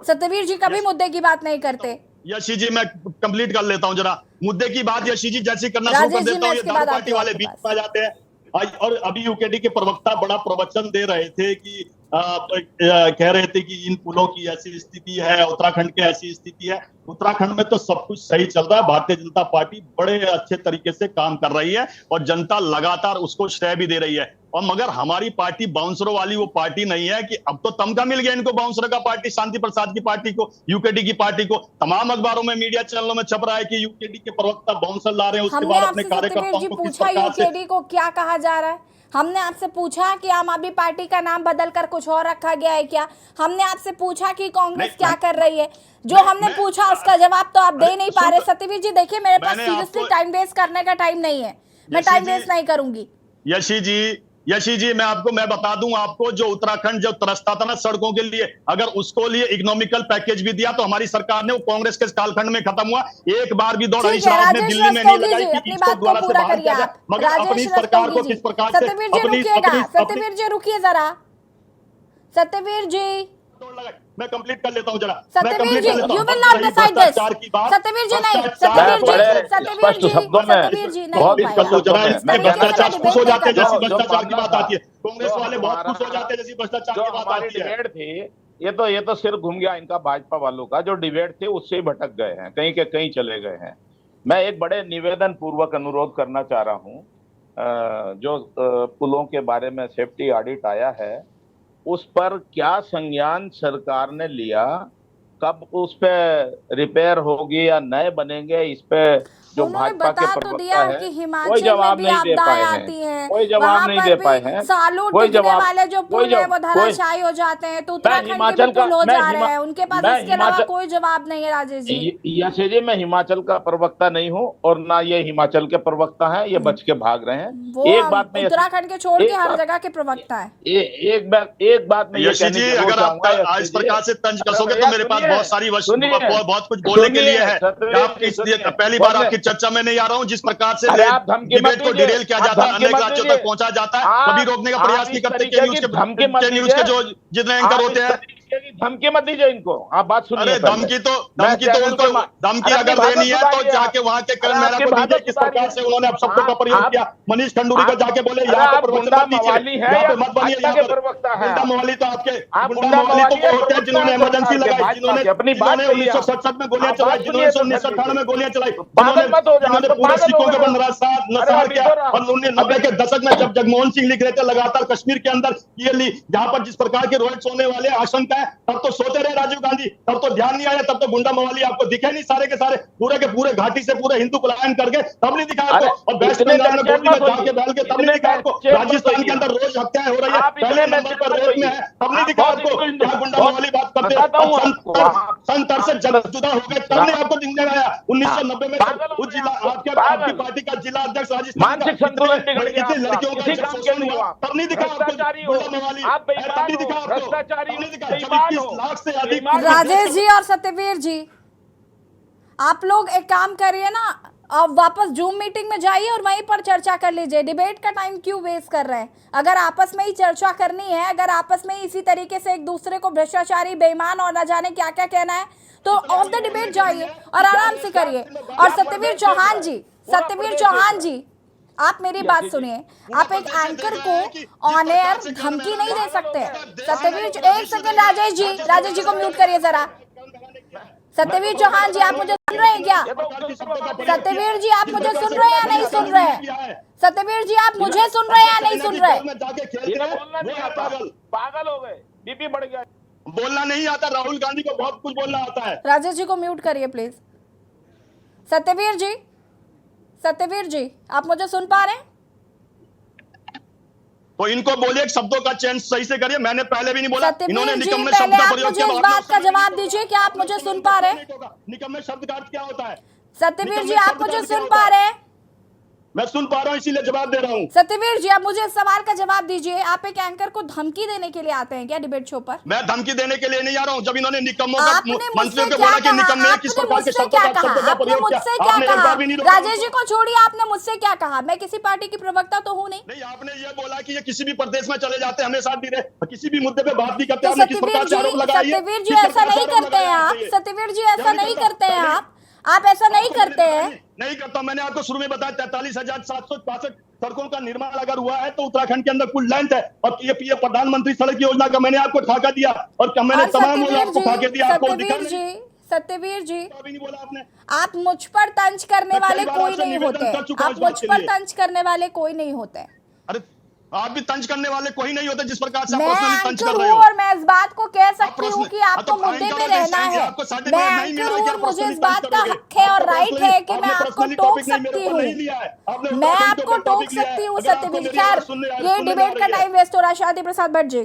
सत्यवीर जी कभी मुद्दे की बात नहीं करते। यशी जी, मैं कंप्लीट कर लेता हूँ जरा मुद्दे की बात। यशी जी जैसे करना शुरू कर राजेश जी, देता हूँ, मैं ये इसके दारू बाद पार्टी आती हूँ वाले आपके बीच पास। में आ जाते हैं। और अभी यूकेडी के प्रवक्ता बड़ा प्रवचन दे रहे थे कि कह रहे थे कि इन पुलों की ऐसी स्थिति है, उत्तराखंड की ऐसी स्थिति है। उत्तराखंड में तो सब कुछ सही चल रहा है, भारतीय जनता पार्टी बड़े अच्छे तरीके से काम कर रही है और जनता लगातार उसको श्रेय भी दे रही है। और मगर हमारी पार्टी बाउंसरों वाली वो पार्टी नहीं है कि अब तो तमगा मिल गया इनको, बाउंसर का पार्टी, शांति प्रसाद की पार्टी को, यूकेडी की पार्टी को। तमाम अखबारों में, मीडिया चैनलों में छप रहा है कि यूकेडी के प्रवक्ता बाउंसर ला रहे हैं, उसके हमने बाद आपसे अपने सत्यवीर कार्यकर्ताओं जी को किस पूछा प्रकार से। यूकेडी को क्या कहा जा रहा है? हमने आपसे पूछा कि आम आदमी पार्टी का नाम बदलकर कुछ और रखा गया है क्या? हमने आपसे पूछा कि कांग्रेस क्या कर रही है? जो हमने पूछा उसका जवाब तो आप दे नहीं पा रहे। सत्यवीर जी देखिए, मेरे पास सीरियसली टाइम वेस्ट करने का टाइम नहीं है, मैं टाइम वेस्ट नहीं करूंगी। यशी जी, मैं बता दूं आपको, जो उत्तराखंड जो तरसता था ना सड़कों के लिए, अगर उसको लिए इकोनॉमिकल पैकेज भी दिया तो हमारी सरकार ने, वो कांग्रेस के कालखंड में खत्म हुआ। एक बार भी दौड़ हरीश रावत ने दिल्ली में नहीं लगाई कि इसको दोबारा से बाहर किया जाए, मगर अपनी सरकार को किस प्रकार से सत्यवीर जी रुकिए जरा, सत्यवीर जी मैं कंप्लीट कर लेता हूं जरा। Satyaveer ji, you will not decide this. Satyaveer ji नहीं, सत्यवीर जी नहीं हो पाएगा। भ्रष्टाचार खुश हो जाते हैं जैसी भ्रष्टाचार की बात आती है, कांग्रेस वाले बहुत खुश हो जाते हैं जैसी भ्रष्टाचार की बात आती है। डिबेट थी, ये तो सिर घूम गया इनका, भाजपा वालों का जो डिबेट थे उससे ही भटक गए हैं, कहीं के कहीं चले गए हैं। मैं एक बड़े निवेदन पूर्वक अनुरोध करना चाह रहा हूँ, जो पुलों के बारे में सेफ्टी ऑडिट आया है उस पर क्या संज्ञान सरकार ने लिया, कब उस पे रिपेयर होगी या नए बनेंगे, इस पे जो उन्होंने भाजपा के बता तो प्रवक्ता दिया है कि कोई हिमाचल में जवाब भी नहीं दे आपदाएं पाए आती हैं, हैं, कोई जवाब वहां नहीं पर दे भी पाए हैं, सालों कोई टिकने जवाब वाले जो पुल है वो धराशायी हो जाते हैं, तो मैं उत्तराखंड के भी हिमाचल का पुल हो मैं जा रहे हैं, उनके पास मैं इसके अलावा हिमाचल कोई जवाब नहीं है। राजेश जी, यशे जी, मैं हिमाचल का प्रवक्ता नहीं हूं और ना ये हिमाचल के प्रवक्ता हैं, ये बच के भाग रहे हैं। वो एक बात में उत्तराखंड के छोड़ के एक हर बात- जगह के प्रवक्ता है। एक बात में ये यशी कहने जी, की जरूर अगर आप चाहूंगा, इस प्रकार से तंज कसोगे तो मेरे पास बहुत सारी बहुत कुछ बोलने के लिए है। पहली बार आपकी चर्चा में नहीं आ रहा हूं। जिस प्रकार से आप धमकी मत डिबेट को दीजिए, डिरेल किया आप जाता है, धमकी अनेक मत राज्यों दीजिए। तक पहुंचा जाता है, आप- कभी रोकने का आप प्रयास नहीं इस करते। तरीके की धमकी मत के न्यूज के जो दीजिए। जितने एंकर होते हैं, धमकी मत दीजिए इनको। आप बात सुनिए। अरे पहले। धमकी तो मैं उनको धमकी अरे अगर अपनी देनी है भाषा तो सुधारिए जाके आप। वहां के अरे करण मेहरा आपकी को भाषा दीजिए। किस प्रकार से उन्होंने अपशब्दों का प्रयोग किया, मनीष खंडूरी को जाके बोले यहाँ पे प्रवचन गुंडा मत दीजिए, मवाली है यहाँ या पे मत बनिए। भाजपा यहाँ के पर प्रवक्ता है गुंडा आप? मवाली तो आपके आप गुंडा मवाली तो वो होते हैं जिन्होंने इमरजेंसी लगाई, जिन्होंने अपनी बात 1967 में गोलियां चलाई, जिन्होंने 1998 में गोलियां चलाई, पागल मत हो जाओ, जिन्होंने तो पूरे पागल सिखों हो के गए। ऊपर नसार किया। और 1990 के दशक में जब जगमोहन सिंह लिख रहे थे लगातार कश्मीर के अंदर ये ली, जहां पर जिस प्रकार के रोहित सोने वाले आशंका है, तब तो सोते रहे राजीव गांधी, तब तो ध्यान नहीं आया, तब तो गुंडा मवाली आपको दिखे नहीं। सारे के सारे पूरे के पूरे घाटी से पूरे हिंदू पलायन करके तब नहीं दिखा आपको। और वेस्ट बंगाल में गोली में जाके बैल के तब नहीं दिखा आपको। राजस्थान के अंदर रोज हत्याएं हो रही है, पहले नंबर पर रेप में है, तब नहीं दिखा आपको। क्या गुंडा मवाली बात करते हैं? सन से जुदा हो गए, तब नहीं आपको दिखने आया। 1990 में उस जिला आपकी पार्टी का जिला अध्यक्ष राजस्थान मानसिक संतुलन बिगड़ गया कितनी लड़कियों आपका। का किसी काम के शोषण नहीं हुआ, हुआ। तब नहीं दिखा आपको। भ्रष्टाचारी हो, गुंडा मवाली आप तब नहीं बेईमान दिखा हो, आपको, भ्रष्टाचारी तब नहीं दिखा। जब बेईमान 21 हो। लाख से अधिक राजेश जी और सत्यवीर जी, आप लोग एक काम करिए ना, आप वापस जूम मीटिंग में जाइए और वहीं पर चर्चा कर लीजिए। डिबेट का टाइम क्यों वेस्ट कर रहे हैं? अगर आपस में ही चर्चा करनी है, अगर आपस में ही इसी तरीके से एक दूसरे को भ्रष्टाचारी, बेईमान और न जाने क्या क्या कहना है, तो ऑफ द डिबेट जाइए और आराम से करिए। और सत्यवीर चौहान जी, आप मेरी बात सुनिए। आप एक एंकर को ऑन एयर धमकी नहीं दे सकते। सत्यवीर, एक सेकंड राजेश जी को म्यूट करिए जरा। सत्यवीर चौहान जी, आप मुझे सुन रहे हैं क्या? सत्यवीर जी, आप मुझे सुन रहे हैं या नहीं सुन रहे हैं? सत्यवीर जी, आप मुझे सुन रहे हैं या नहीं सुन रहे? पागल हो गए, बीपी बढ़ गया। बोलना नहीं आता, राहुल गांधी को बहुत कुछ बोलना आता है। राजेश जी को म्यूट करिए प्लीज। सत्यवीर जी, आप मुझे सुन पा रहे हैं? तो इनको बोलिए शब्दों का चयन सही से करिए। मैंने पहले भी नहीं बोला, इन्होंने सत्यवीर जी, निकम्मे पहले शब्द का आप प्रयोग मुझे किया। इस बात का जवाब दीजिए कि आप मुझे सुन पा रहे हैं? निकम्मे शब्द का अर्थ क्या होता है? सत्यवीर जी, आप मुझे सुन पा रहे हैं? मैं सुन पा रहा हूँ, इसीलिए जवाब दे रहा हूँ। सत्यवीर जी, आप मुझे इस सवाल का जवाब दीजिए। आप एक एंकर को धमकी देने के लिए आते हैं क्या डिबेट शो पर? मैं धमकी देने के लिए नहीं आ रहा हूँ। जब इन्होंने निकम्मों का आपने मंत्रियों मुझसे को बोला क्या कि निकम्मे कहा? किस आपने प्रकार के मुझसे शब्दों क्या का कहा? प्रयोग किया, मुझसे क्या आपने एक कहा? बार भी नहीं रोका। राजेश जी को छोड़िए, आपने मुझसे क्या कहा? मैं किसी पार्टी की प्रवक्ता तो हूँ नहीं। नहीं, आपने ये बोला कि ये किसी भी प्रदेश में चले जाते हैं, हमें साथ भी रहे, किसी भी मुद्दे पे बात भी करते हैं। सत्यवीर जी, ऐसा नहीं करते हैं आप। सत्यवीर जी, ऐसा नहीं करते हैं आप ऐसा नहीं करते हैं। नहीं करता। मैंने आपको शुरू में बताया 43,765 सड़कों का निर्माण अगर हुआ है तो उत्तराखंड के अंदर कुल लेंथ है। और ये प्रधानमंत्री सड़क योजना का मैंने आपको खाका दिया और मैंने तमाम आपको खाके दिया। सत्यवीर जी, नहीं बोला आपने। आप मुझ पर तंज करने वाले कोई नहीं होते। आप मुझ पर तंज करने वाले कोई नहीं होते। अरे आप भी तंज करने वाले कोई नहीं होते जिस प्रकार से आप मैं पर्सनली तंज कर एंकर रहे हूँ हो। और मैं इस बात को कह सकती हूँ कि आपको तो मुद्दे पे आएंगे रहना और है। आपको साथ में मैं नहीं एंकर मिला हूँ कि और आप मुझे इस पर्सनली बात तंज का करोगे। हक है और आपने राइट है कि मैं आपने आपको पर्सनली टोक टॉपिक नहीं सकती मेरे ऊपर हूँ। नहीं लिया है। आपने मैं उत्तराखंड आपको के ऊपर टोक टॉपिक लिया है। सकती हूँ अगर आपको सत्यवीर। मेरी खैर, आवाज सुनने ये सुनने डिबेट का आ रही है। टाइम वेस्ट हो रहा है। शांति प्रसाद भट्ट जी,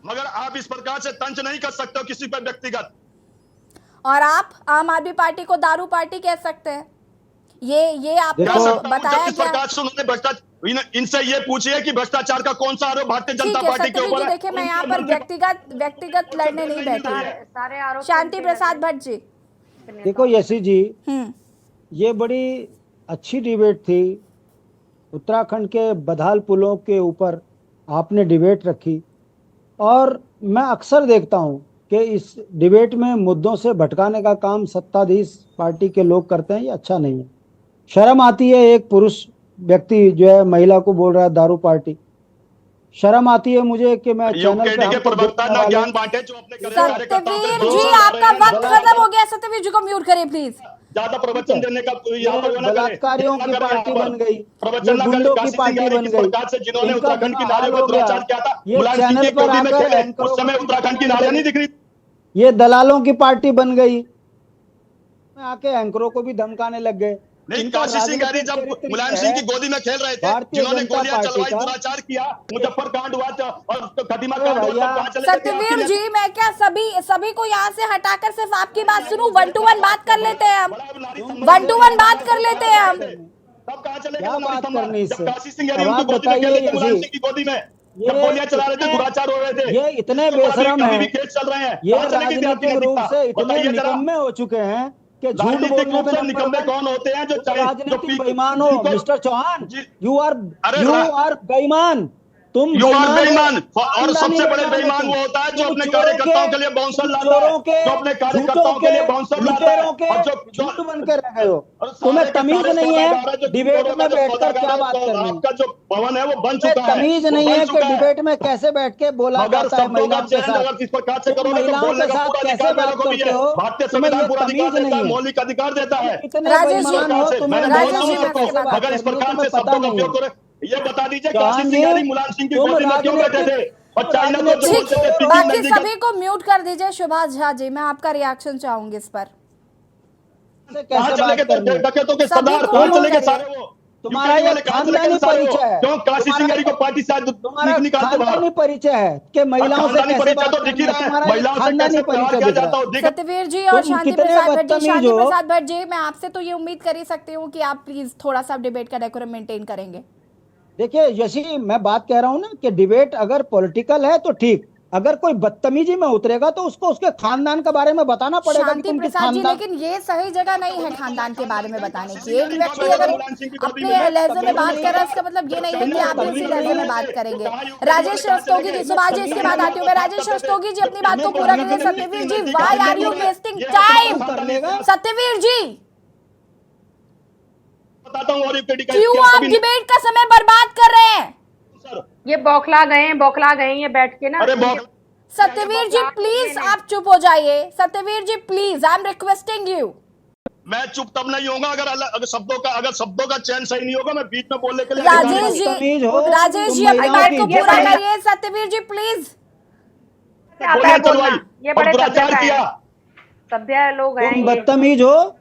मगर आप इस प्रकार से तंज नहीं कर सकते हो किसी पर व्यक्तिगत। और आप आम आदमी पार्टी को दारू पार्टी कह सकते हैं। ये आपको बताया गया। इनसे ये पूछिए कि भ्रष्टाचार का कौन सा आरोप भारतीय जनता पार्टी के ऊपर है। देखिए, मैं यहाँ पर व्यक्तिगत लड़ने नहीं बैठी। सारे आरोप शांति प्रसाद भट्ट जी, देखो यशी जी, ये बड़ी अच्छी डिबेट थी। उत्तराखंड के बधाल पुलों के ऊपर आपने डिबेट रखी और मैं अक्सर देखता हूँ कि इस डिबेट में मुद्दों से भटकाने का काम सत्ताधीश पार्टी के लोग करते हैं। ये अच्छा नहीं है। शर्म आती है एक पुरुष व्यक्ति जो है महिला को बोल रहा है दारू पार्टी। शर्म आती है मुझे कि मैं चैनल पे प्रवक्ता ना ज्ञान बांटे जो अपने सत्यवीर जी, आपका वक्त खत्म हो गया। सत्यवीर जी को म्यूट करिए प्लीज। ज्यादा प्रवचन देने का बलात्कारियों की पार्टी बन गई, ये गुंडों की पार्टी बन गई, जिन्होंने उत्तराखंड की नारे पर दुराचार किया था। ये चैनल पर आकर एंकरों उस समय उत्तराखंड की नारे नहीं दिख रही। ये दलालों की पार्टी बन गई। आके एंकरों को भी धमकाने लग गए। नहीं, इनका काशी सिंह राजनीतिक जब चरित्र मुलायम है। सिंह की गोदी में खेल रहे थे, भारतीय जिन्होंने जनता गोलियां पार्टी चलवाई, का। दुराचार किया, मुजफ्फर कांड हुआ और खटीमा कांड हुआ, भैया, तब कहां चले गए थे सत्यवीर आपके जी, मैं क्या सभी को यहाँ से हटाकर सिर्फ आपकी बात सुनूं? 1 to 1 बात कर लेते हैं हम, 1 to 1 बात कर लेते हैं हम। तब कहां चले क्या गए बात नारी करनी जब इससे? काशी सिंह अब उनकी आप गोदी में खेले बताइए थे, मुलायम यसी, सिंह की गोदी में ये जब गोलियां चला रहे थे, इतने- दुराचार हो रहे थे, ये इतने इसके बाद बेशरम अभी भी हैं, केस चल रहे हैं, ये कहां चले गए थे आपकी राजनीतिक रूप नैतिकता? से इतने बताइए जरा। निकम्मे हो चुके हैं कि झूठ राजनीतिक बोलने रूप पे से नंबर निकम्मे 1। कौन होते हैं? जो चाहे जो राजनीतिक बेईमान हो मिस्टर चौहान, जी- यू अरे आर बेईमान, तुम यू आर बेईमान, हो। और खानदानी सबसे बड़े बेईमान हो बेईमान तुम। वो होता है जो तुम अपने चोरों कार्यकर्ताओं के लिए बाउंसर तुम लाता है, चोरों के, जो अपने कार्यकर्ताओं झूठों के लिए बाउंसर लाता है, लुटेरों के और जो झूठ बन के रह गए हो। और सारे तुम्हें के तमीज सारे नहीं सौदागर है जो डिबेट चोरों का में जो बैठकर सौदागर क्या है, बात तो करनी। आपका जो भवन है वो बन तुम्हें चुका है, तमीज वो नहीं बन है कि चुका है। डिबेट में कैसे बैठ के बोला मगर जाता है शब्दों का महिलाओं के चयन साथ। अगर इस प्रकार से तुम करोगे तो महिलाओं बोलने के का साथ पूरा कैसे अधिकार मेरे बात को भी करते है। हो? भारतीय तुम्हें संविधान ये पूरा अधिकार तमीज देता है, नहीं है। मौलिक अधिकार देता है। कितने राजेश जी, बेईमान हो, तुम्हें मैंने राजेश बोलता जी, हूँ मैं आपको, आपसे बात अगर इस करनी हो, प्रकार तुम्हें से पता शब्दों का नहीं उपयोग है। करें, ये बता दीजिए चौहान काशी जी, सिंह यानी मुलायम सिंह की तुम गोदी में क्यों बैठे थे? और चाइना को जो ठीक, बोलते थे पीकिंग बाकी मेडिकल, सभी को म्यूट कर दीजिए। सुभाष झा जी, मैं आपका रिएक्शन चाहूंगी इस पर। से कहां कैसे चले बात गए करनी थे है? डकैतों के सभी सरदार? को कहां म्यूट चले गए करिए। सारे वो? तुम्हारा यूकेडी ये वाले कहां चले गए खानदानी सारे वो? परिचय है। क्यों काशी सिंह यानी को पार्टी से तुम्हारा निकालते बाहर? खानदानी परिचय है कि महिलाओं से खानदानी कैसे परिचय बात तो दिख करनी ही है। रहा है, तुम्हारा ये महिलाओं से खानदानी कैसे व्यवहार परिचय किया दिख रहा जाता है। हो दिख। सत्यवीर जी और तुम शांति कितने प्रसाद भट्ट जी, बदतमीज शांति हो। प्रसाद भट्ट जी, मैं आपसे तो ये उम्मीद कर ही सकती हूँ कि आप प्लीज थोड़ा सा डिबेट का डेकोरम मेंटेन करेंगे। देखिए यशी, मैं बात कह रहा हूँ ना कि डिबेट अगर पॉलिटिकल है तो ठीक, अगर कोई बदतमीजी में उतरेगा तो उसको उसके खानदान के बारे में बताना पड़ेगा कि शांति तुम किस प्रसाद जी, खानदान। लेकिन ये सही जगह नहीं है खानदान के बारे में बताने की। एक व्यक्ति अगर अपने लहजे में बात कर रहा है, इसका मतलब ये नहीं है कि आप भी उसी लहजे में बात करेंगे। राजेश रस्तोगी जी, सुभाष जी, इसके बाद आती हूँ मैं। राजेश रस्तोगी जी, अपनी बात को पूरा करिए। Satyaveer ji, why are you wasting time? Satyaveer ji, बताता हूँ, और यूकेडी का क्यों इतिहास आप अभी- डिबेट का समय बर्बाद कर रहे हैं? ये बौखला गए हैं ये बैठ के ना। अरे बहुत सत्यवीर जी प्लीज आप चुप हो जाइए। Satyaveer ji please, I am requesting you. मैं चुप तब नहीं होगा अगर शब्दों का चयन सही नहीं होगा, मैं बीच में बोलने के लिए राजेश जी, बदतमीज हो, राजेश तुम जी अपनी महिलाओं बात की को इज्जत पूरा नहीं- करिए। सत्यवीर जी प्लीज। आता है गोलियां बोलना, चलवाई ये और बड़े दुराचार सभ्य किया। सभ्य लोग हैं तुम ये। बदतमीज हो,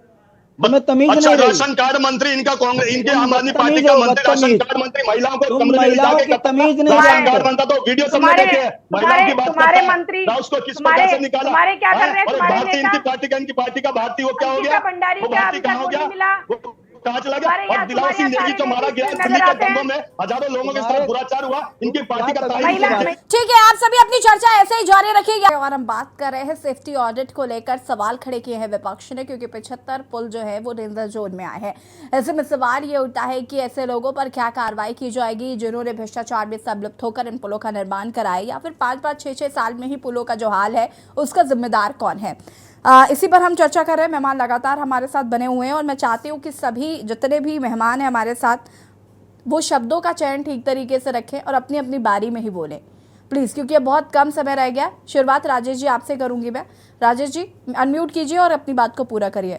तुम्हें तमीज अच्छा, नहीं रही। राशन कार्ड मंत्री इनका कांग्रेस, इनके तुम आम आदमी बदतमीज पार्टी का हो, मंत्री, राशन बदतमीज। कार्ड मंत्री महिलाओं को तुम कमरे में महिलाओं बिठा के की तमीज नहीं राशन जानते। कार्ड बनता तो वीडियो सबने तुम्हारे देखे हैं, महिलाओं की बात तुम्हारे करता है, मंत्री ना उसको किस प्रकार से निकाला। तुम्हारे क्या कर रहे हैं? और तुम्हारे भारतीय नेता इनकी पार्टी का, इनकी पार्टी का भारतीय वो क्या हो अंकिता गया? भंडारी वो क्या भारतीय अभी कहाँ तक हो को नहीं गया? मिला? वो कहाँ चला गया? तुम्हारे और यहाँ दिलावर सिंह तुम्हारे नेगी जो मारा गया नजर दिल्ली के आते हैं। दंगों में, हजारों लोगों के साथ दुराचार हुआ, इनकी पार्टी का महिला तारीफ। ठीक है, आप सभी अपनी चर्चा ऐसे ही जारी रखिएगा। और हम बात कर रहे हैं सेफ्टी ऑडिट को लेकर। सवाल खड़े किए हैं विपक्ष ने, क्योंकि 75 पुल जो है वो डेंजर जोन में आए हैं। ऐसे में सवाल ये उठा है कि ऐसे लोगों पर क्या कार्रवाई की जाएगी जिन्होंने भ्रष्टाचार में संलिप्त होकर इन पुलों का निर्माण कराया, या फिर 5-5, 6-6 साल में ही पुलों का जो हाल है उसका जिम्मेदार कौन है। इसी पर हम चर्चा कर रहे हैं। मेहमान लगातार हमारे साथ बने हुए हैं और मैं चाहती हूँ कि सभी जितने भी मेहमान हैं हमारे साथ, वो शब्दों का चयन ठीक तरीके से रखें और अपनी अपनी बारी में ही बोलें प्लीज़, क्योंकि अब बहुत कम समय रह गया। शुरुआत राजेश जी आपसे करूंगी मैं। राजेश जी अनम्यूट कीजिए और अपनी बात को पूरा करिए।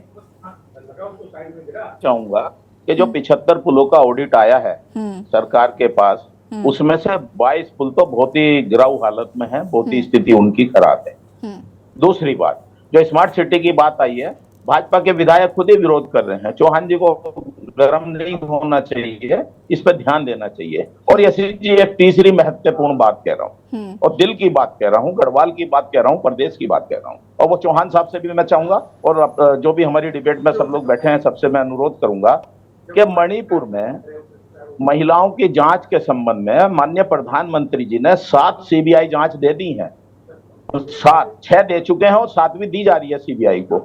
चाहूंगा कि जो 75 पुलों का ऑडिट आया है सरकार के पास, उसमें से 22 पुल तो बहुत ही गिराऊ हालत में है, बहुत ही स्थिति उनकी खराब है। दूसरी बात, जो स्मार्ट सिटी की बात आई है, भाजपा के विधायक खुद ही विरोध कर रहे हैं। चौहान जी को गर्म नहीं होना चाहिए, इस पर ध्यान देना चाहिए। और यशी जी एक तीसरी महत्वपूर्ण बात कह रहा हूँ, और दिल की बात कह रहा हूँ, गढ़वाल की बात कह रहा हूँ, प्रदेश की बात कह रहा हूँ। और वो चौहान साहब से भी मैं चाहूंगा, और जो भी हमारी डिबेट में सब लोग बैठे हैं सबसे मैं अनुरोध करूंगा कि मणिपुर में महिलाओं की जांच के संबंध में माननीय प्रधानमंत्री जी ने 7 सीबीआई जांच दे दी है। 6 दे चुके हैं और 7वीं दी जा रही है सीबीआई को।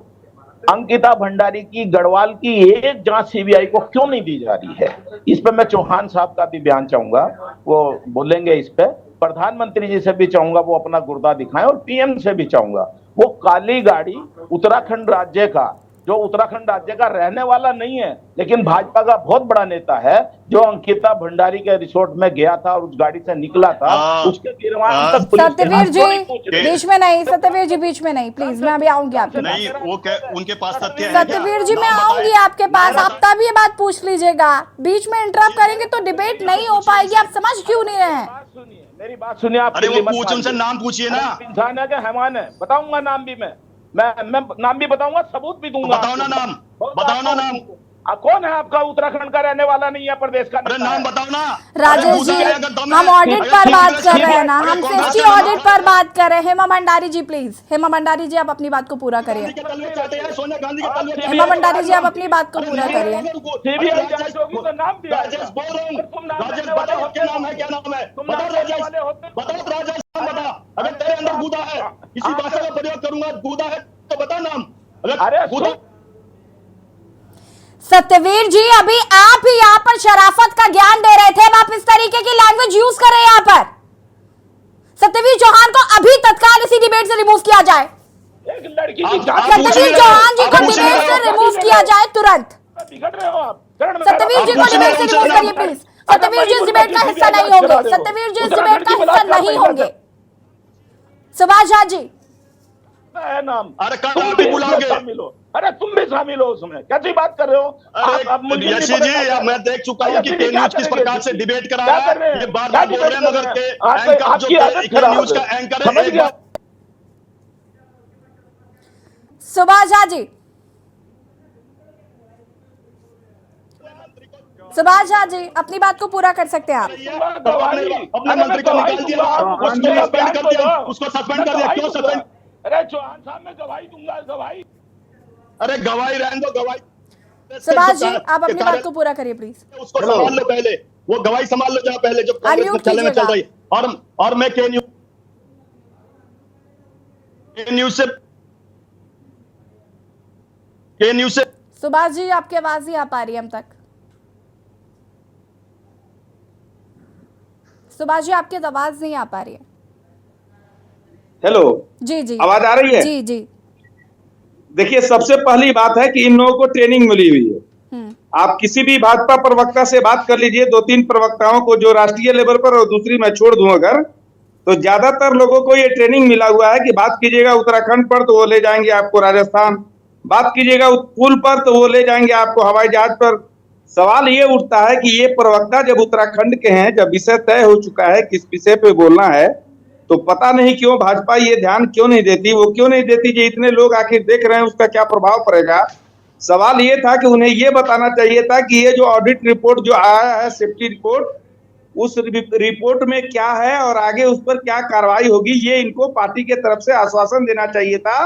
अंकिता भंडारी की, गढ़वाल की एक जांच सीबीआई को क्यों नहीं दी जा रही है? इस पे मैं चौहान साहब का भी बयान चाहूंगा, वो बोलेंगे इस पे। प्रधानमंत्री जी से भी चाहूंगा वो अपना गुर्दा दिखाएं, और पीएम से भी चाहूंगा वो काली गाड़ी उत्तराखंड राज्य का, जो उत्तराखंड राज्य का रहने वाला नहीं है लेकिन भाजपा का बहुत बड़ा नेता है, जो अंकिता भंडारी के रिसोर्ट में गया था और उस गाड़ी से निकला था, उसके गिरवान तक पुलिस सत्यवीर जी बीच में नहीं, सत्यवीर जी बीच में नहीं प्लीज, मैं अभी आऊंगी आपके पास। नहीं, वो उनके पास तथ्य है। सत्यवीर जी मैं आऊंगी आपके पास, आप तब ये बात पूछ लीजिएगा। बीच में इंटरप्ट करेंगे तो डिबेट नहीं हो पाएगी। आप समझ क्यों नहीं रहे हैं? मेरी बात सुनिए आप। अरे वो पूछ, उनसे नाम पूछिए ना। इंसान है कि हैवान है? बताऊंगा नाम भी मैं नाम भी बताऊंगा, सबूत भी दूंगा। बताओ ना नाम, बताओ ना नाम। कौन है आपका उत्तराखंड का रहने वाला नहीं है, प्रदेश का अरे नाम बताओ ना। राजेश जी, हम ऑडिट पर बात कर रहे हैं ना, हम सेफ्टी ऑडिट पर बात कर रहे हैं। हेमा भंडारी जी प्लीज, हेमा भंडारी जी आप अपनी बात को पूरा करिए। सोनिया गांधी के तलवे हेमा भंडारी जी आप अपनी बात को पूरा करिए। सीबीआई जांच होगी तो नाम दिया राजेश बोल रहा हूँ, राजेश बताओ क्या नाम है, क्या नाम है, बताओ राजेश, बताओ राजेश, नाम बता। अगर तेरे अंदर गूदा है, किसी भाषा का प्रयोग करूंगा, गूदा है तो बता नाम। अरे गूदा। सत्यवीर जी, अभी आप ही यहाँ पर शराफत का ज्ञान दे रहे थे, अब आप इस तरीके की लैंग्वेज यूज कर रहे हैं यहाँ पर। सत्यवीर चौहान को अभी तत्काल इसी डिबेट से रिमूव किया जाए। एक लड़की की जांच, सत्यवीर चौहान जी को डिबेट से रिमूव किया जाए तुरंत। बिगड़ रहे हो आप। सत्यवीर जी को डिबेट से रिमूव करिए प्लीज। सत्यवीर जी इस डिबेट का हिस्सा नहीं होंगे। सत्यवीर जी इस डिबेट का हिस्सा नहीं होंगे। सुभाष झा जी है नाम। अरे कल भी बुलाओगे। अरे तुम भी शामिल हो उसमें, कैसी बात कर रहे हो? यशी जी, मैं देख चुका हूँ कि के न्यूज किस प्रकार से डिबेट करा रहा है। ये बार बार बोल रहे हैं, मगर के एंकर जो के न्यूज का एंकर है। सुभाष झा जी, सुभाष झा जी अपनी बात को पूरा कर सकते हैं आप। अपने मंत्री को निकाल दिया, उसको सस्पेंड कर दिया, उसको सस्पेंड कर दिया। क्यों सस्पेंड? अरे चौहान साहब मैं गवाही दूंगा, गवाही। अरे गवाही रहने दो, गवाही। सुभाष जी आप अपनी बात को पूरा करिए प्लीज। उसको संभाल लो पहले, वो गवाही संभाल लो जहाँ पहले, जो कांग्रेस में चल रही। और मैं के न्यूज से सुभाष जी आपकी आवाज नहीं आ पा रही हम तक। सुभाष जी आपकी आवाज नहीं आ पा रही है। हेलो जी जी, आवाज आ रही है? जी जी। देखिए, सबसे पहली बात है कि इन लोगों को ट्रेनिंग मिली हुई है। आप किसी भी भाजपा प्रवक्ता से बात कर लीजिए, 2-3 प्रवक्ताओं को जो राष्ट्रीय लेवल पर, और दूसरी मैं छोड़ दूं अगर, तो ज्यादातर लोगों को ये ट्रेनिंग मिला हुआ है कि बात कीजिएगा उत्तराखंड पर तो वो ले जाएंगे आपको राजस्थान, बात कीजिएगा पुल पर तो वो ले जाएंगे आपको हवाई जहाज पर। सवाल ये उठता है कि ये प्रवक्ता जब उत्तराखंड के हैं, जब विषय तय हो चुका है किस विषय पे बोलना है, तो पता नहीं क्यों भाजपा ये ध्यान क्यों नहीं देती, वो क्यों नहीं देती कि इतने लोग आखिर देख रहे हैं उसका क्या प्रभाव पड़ेगा। सवाल ये था कि उन्हें ये बताना चाहिए था कि ये जो ऑडिट रिपोर्ट जो आया है, सेफ्टी रिपोर्ट, उस रिपोर्ट में क्या है और आगे उस पर क्या कार्रवाई होगी, ये इनको पार्टी के तरफ से आश्वासन देना चाहिए था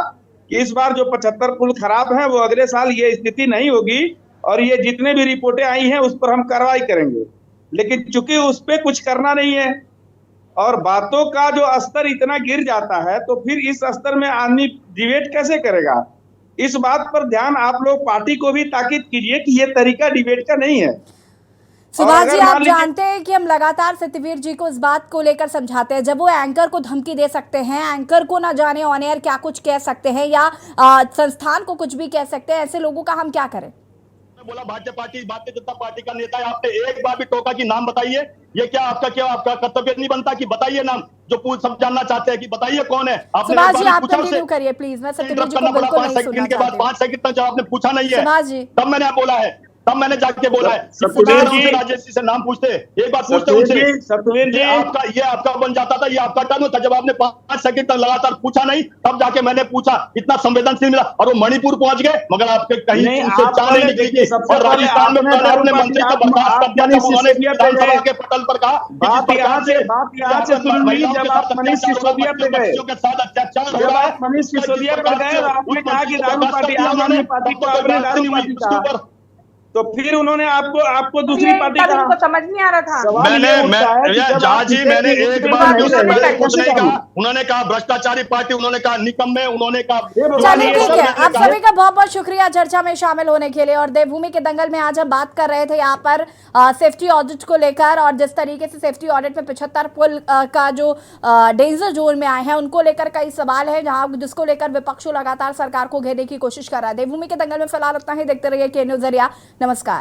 कि इस बार जो 75 पुल खराब हैं वो अगले साल ये स्थिति नहीं होगी और ये जितने भी रिपोर्टें आई हैं उस पर हम कार्रवाई करेंगे। लेकिन चूंकि उस पर कुछ करना नहीं है और बातों का जो स्तर इतना गिर जाता है, तो फिर इस स्तर में आदमी डिबेट कैसे करेगा। इस बात पर ध्यान आप लोग पार्टी को भी ताकीद कीजिए कि ये तरीका डिबेट का नहीं है। सुभाष जी आप जानते हैं कि हम लगातार सत्यवीर जी को इस बात को लेकर समझाते हैं, जब वो एंकर को धमकी दे सकते हैं, एंकर को ना जाने ऑन एयर क्या कुछ कह सकते हैं या संस्थान को कुछ भी कह सकते हैं, ऐसे लोगों का हम क्या करें। बोला भारतीय जनता पार्टी का नेता है, आपने एक बार भी टोका कि नाम बताइए। ये क्या आपका कर्तव्य नहीं बनता कि बताइए नाम, जो सब जानना चाहते हैं कि बताइए कौन है। सुभाष जी आप कंटिन्यू करिए प्लीज, मैं सत्यवीर जी को बिल्कुल नहीं सुनना के बाद 5 सेकंड तक जब आपने पूछा नहीं है, सुभाष जी तब मैंने बोला है, तब मैंने जाके बोला है। राजेश जी से नाम पूछते, एक बार पूछते उनसे, सत्यवीर जी ये आपका बन जाता था, ये आपका टर्न था। जब आपने 5 सेकंड तक लगातार पूछा नहीं, तब जाके मैंने पूछा। इतना संवेदनशील मिला और वो मणिपुर पहुंच गए, मगर आपके कहीं उनसे चाह नहीं निकली। और राजस्थान में अपने मंत्री को बर्खास्त कर दिया, उन्होंने विधानसभा के पटल पर कहा बात यहाँ से शुरू हुई जब आप मनीष सिसोदिया पे गए, के साथ अत्याचार हो जब रहा है। आप मनीष सिसोदिया पे गए और आपने कहा कि राहुल पार्टी आम आदमी पार्टी को आपने राहुल पार्टी कहा, तो फिर उन्होंने आपको दूसरी पार्टी का समझ नहीं आ रहा था। मैंने एक बार कुछ नहीं कहा। उन्होंने कहा भ्रष्टाचारी पार्टी, उन्होंने कहा निकम्मे, उन्होंने कहा। चलिए ठीक है, आप सभी का बहुत बहुत शुक्रिया चर्चा में शामिल होने के लिए। और देवभूमि के दंगल में आज हम बात कर रहे थे यहाँ पर सेफ्टी ऑडिट को लेकर, और जिस तरीके से सेफ्टी ऑडिट में 75 पुल का जो डेंजर जोन में आए हैं उनको लेकर कई सवाल है, जहाँ जिसको लेकर विपक्ष लगातार सरकार को घेरने की कोशिश कर रहा है। देवभूमि के दंगल में फिलहाल उतना ही, देखते रहिए के न्यूज़ ज़रिया। नमस्कार।